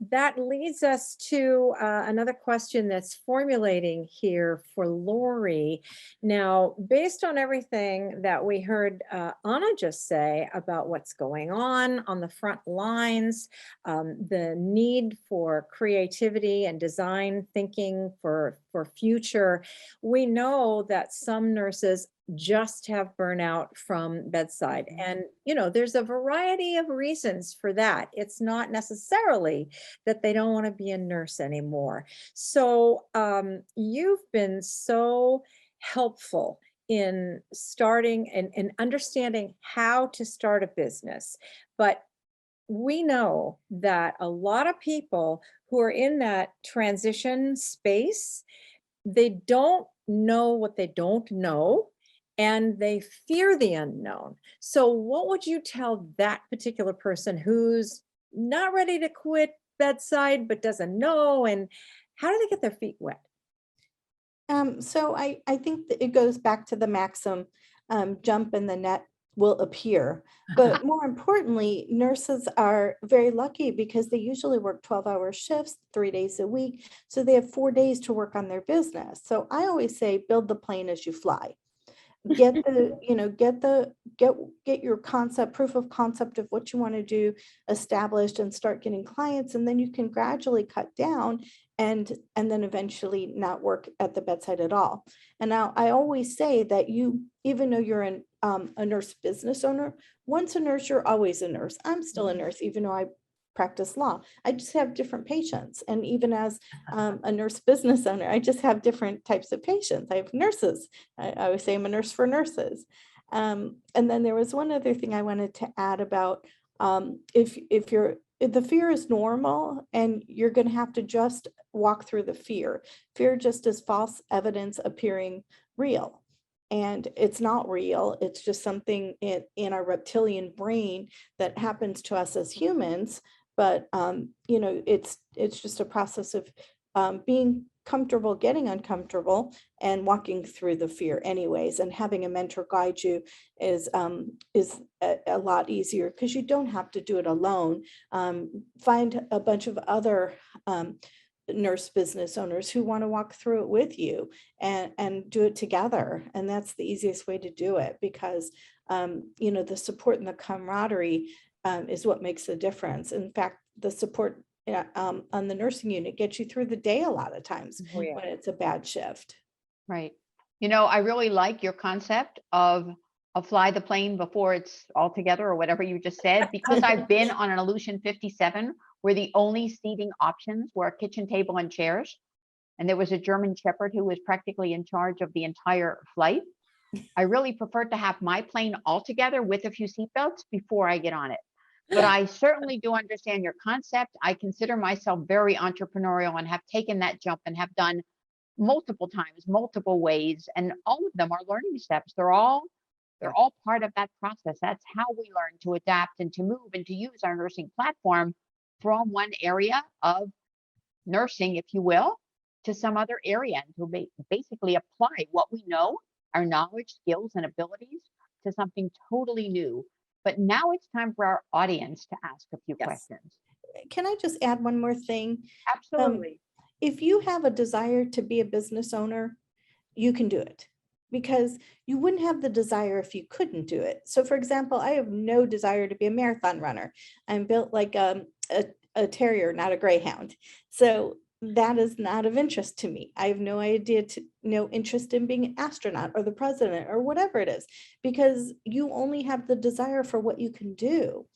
that leads us to another question that's formulating here for Lori. Now, based on everything that we heard Anna just say about what's going on the front lines, the need for creativity and design thinking for future, we know that some nurses just have burnout from bedside. And, you know, there's a variety of reasons for that. It's not necessarily that they don't want to be a nurse anymore. So you've been so helpful in starting and understanding how to start a business. But we know that a lot of people who are in that transition space, they don't know what they don't know, and they fear the unknown. So what would you tell that particular person who's not ready to quit bedside, but doesn't know? And how do they get their feet wet? So I think that it goes back to the maxim, jump in the net will appear. But more importantly, nurses are very lucky because they usually work 12-hour shifts, 3 days a week. So they have 4 days to work on their business. So I always say, build the plane as you fly. Get the, you know, get your concept, proof of concept of what you want to do established, and start getting clients. And then you can gradually cut down and then eventually not work at the bedside at all. And now I always say that even though you're a nurse business owner, once a nurse, you're always a nurse. I'm still a nurse, even though I practice law. I just have different patients. And even as a nurse business owner, I just have different types of patients. I have nurses. I always say I'm a nurse for nurses. And then there was one other thing I wanted to add about if the fear is normal, and you're going to have to just walk through the fear. Fear just is false evidence appearing real. And it's not real. It's just something in our reptilian brain that happens to us as humans. But, you know, it's just a process of being comfortable, getting uncomfortable, and walking through the fear anyways. And having a mentor guide you is a lot easier, because you don't have to do it alone. Find a bunch of other nurse business owners who want to walk through it with you and do it together. And that's the easiest way to do it, because, you know, the support and the camaraderie is what makes the difference. In fact, the support on the nursing unit gets you through the day a lot of times when it's a bad shift. Right. You know, I really like your concept of fly the plane before it's all together, or whatever you just said, because I've been on an Aleutian 57 where the only seating options were a kitchen table and chairs. And there was a German Shepherd who was practically in charge of the entire flight. I really prefer to have my plane all together with a few seatbelts before I get on it. But I certainly do understand your concept. I consider myself very entrepreneurial and have taken that jump and have done multiple times, multiple ways, and all of them are learning steps. They're all part of that process. That's how we learn to adapt and to move and to use our nursing platform from one area of nursing, if you will, to some other area, and to basically apply what we know, our knowledge, skills, and abilities, to something totally new. But now it's time for our audience to ask a few questions. Can I just add one more thing? Absolutely. If you have a desire to be a business owner, you can do it, because you wouldn't have the desire if you couldn't do it. So for example, I have no desire to be a marathon runner. I'm built like a terrier, not a greyhound. So that is not of interest to me. I have no interest in being an astronaut or the president or whatever it is, because you only have the desire for what you can do.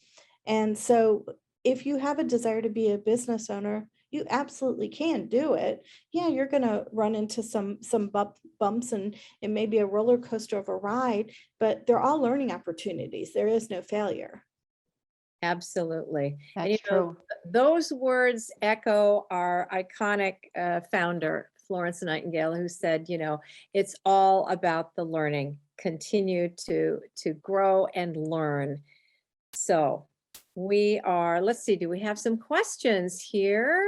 And so if you have a desire to be a business owner, you absolutely can do it. Yeah, you're going to run into some bumps, and it may be a roller coaster of a ride, but they're all learning opportunities. There is no failure. Absolutely. And, That's true. those words echo our iconic founder, Florence Nightingale, who said, it's all about the learning. Continue to grow and learn. So let's see, do we have some questions here?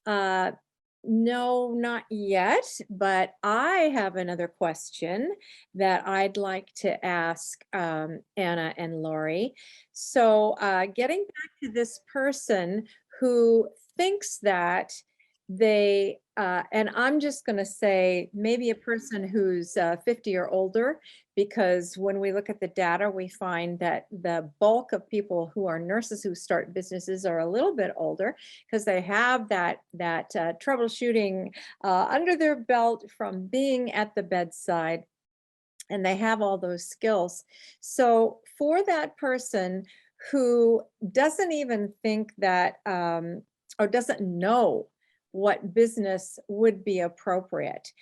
No, not yet, but I have another question that I'd like to ask Anna and Lori. So getting back to this person who thinks that they, and I'm just going to say maybe a person who's 50 or older, because when we look at the data, we find that the bulk of people who are nurses who start businesses are a little bit older, because they have that troubleshooting under their belt from being at the bedside, and they have all those skills. So for that person who doesn't even think that, or doesn't know what business would be appropriate.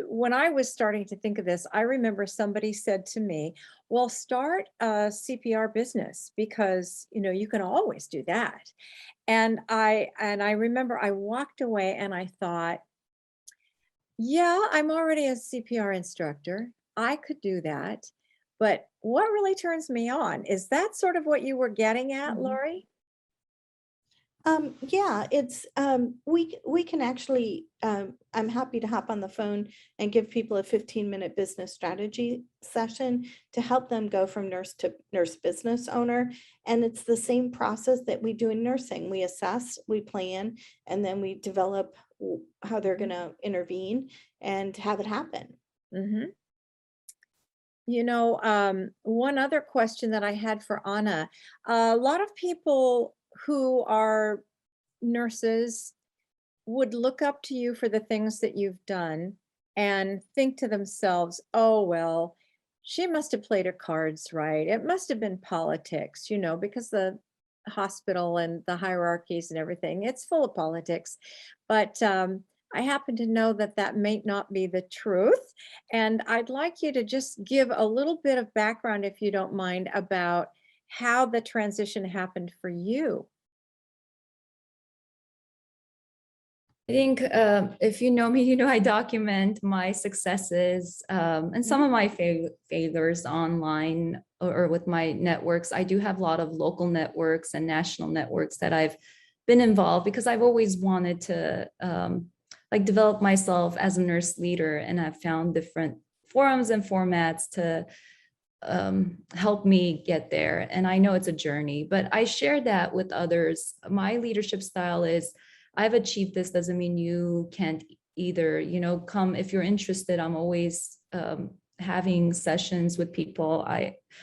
When I was starting to think of this, I remember somebody said to me, well, start a CPR business, because you can always do that. And I remember I walked away and I thought, yeah, I'm already a CPR instructor. I could do that. But what really turns me on? Is that sort of what you were getting at, Lori? Yeah, it's we can actually, I'm happy to hop on the phone and give people a 15-minute business strategy session to help them go from nurse to nurse business owner. And it's the same process that we do in nursing. We assess, we plan, and then we develop how they're going to intervene and have it happen. One other question that I had for Anna, a lot of people who are nurses would look up to you for the things that you've done and think to themselves, oh, well, she must have played her cards right. It must have been politics, because the hospital and the hierarchies and everything, it's full of politics. But I happen to know that that may not be the truth. And I'd like you to just give a little bit of background, if you don't mind, about how the transition happened for you. I think if you know me, I document my successes and some of my failures online or with my networks. I do have a lot of local networks and national networks that I've been involved, because I've always wanted to develop myself as a nurse leader, and I've found different forums and formats to help me get there. And I know it's a journey, but I share that with others. My leadership style is, I've achieved this, doesn't mean you can't either, come if you're interested. I'm always having sessions with people.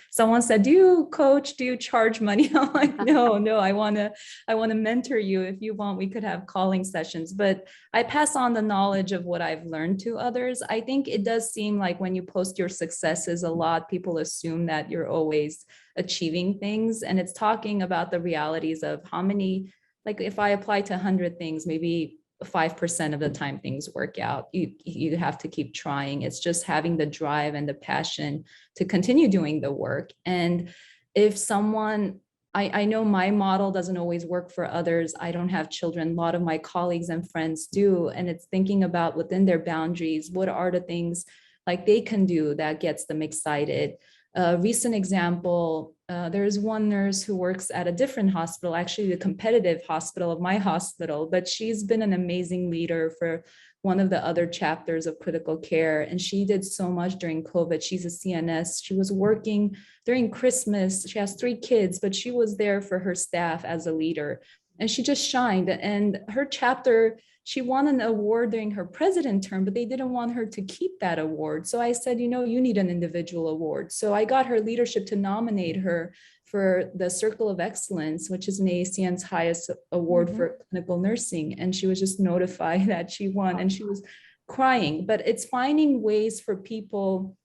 Someone said, do you coach? Do you charge money? I'm like, no, I want to mentor you. If you want, we could have calling sessions, but I pass on the knowledge of what I've learned to others. I think it does seem like when you post your successes a lot, people assume that you're always achieving things. And it's talking about the realities of how many, like if I apply to 100 things, maybe 5% of the time things work out. You have to keep trying. It's just having the drive and the passion to continue doing the work. And if someone, I know my model doesn't always work for others. I don't have children. A lot of my colleagues and friends do. And it's thinking about within their boundaries, what are the things like they can do that gets them excited. Recent example, there's one nurse who works at a different hospital, actually the competitive hospital of my hospital, but she's been an amazing leader for one of the other chapters of critical care. And she did so much during COVID. She's a CNS. She was working during Christmas. She has 3 kids, but she was there for her staff as a leader. And she just shined. And her chapter, she won an award during her president term, but they didn't want her to keep that award. So I said, you need an individual award. So I got her leadership to nominate her for the Circle of Excellence, which is an AACN's highest award for clinical nursing. And she was just notified that she won, and she was crying. But it's finding ways for people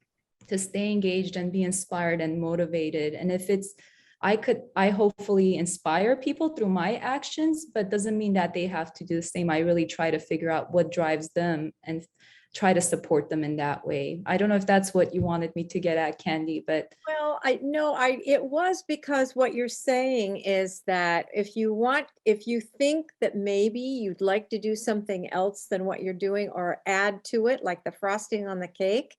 to stay engaged and be inspired and motivated. And if it's, I hopefully inspire people through my actions, but doesn't mean that they have to do the same. I really try to figure out what drives them and try to support them in that way. I don't know if that's what you wanted me to get at, Candy, but Well, it was because what you're saying is that if you think that maybe you'd like to do something else than what you're doing or add to it, like the frosting on the cake,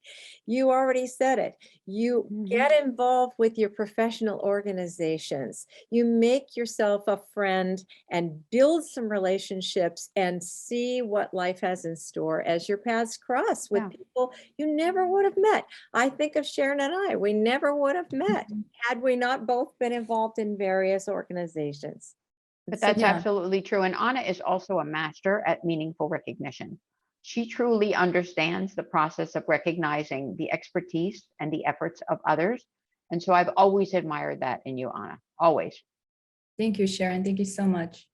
you already said it. You get involved with your professional organizations. You make yourself a friend and build some relationships and see what life has in store as your paths cross with Yeah. people you never would have met. I think of Sharon and I, we never would have met had we not both been involved in various organizations. But So that's Yeah. absolutely true. And Anna is also a master at meaningful recognition. She truly understands the process of recognizing the expertise and the efforts of others. And so I've always admired that in you, Anna, always. thank you, Sharon. Thank you so much.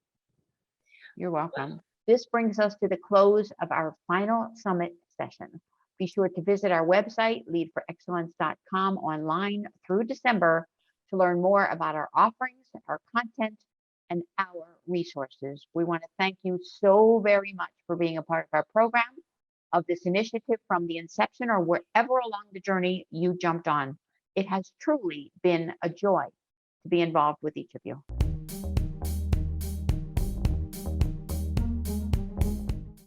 You're welcome. This brings us to the close of our final summit session. Be sure to visit our website, leadforexcellence.com, online through December to learn more about our offerings, our content, and our resources. We want to thank you so very much for being a part of our program, of this initiative from the inception or wherever along the journey you jumped on. It has truly been a joy to be involved with each of you.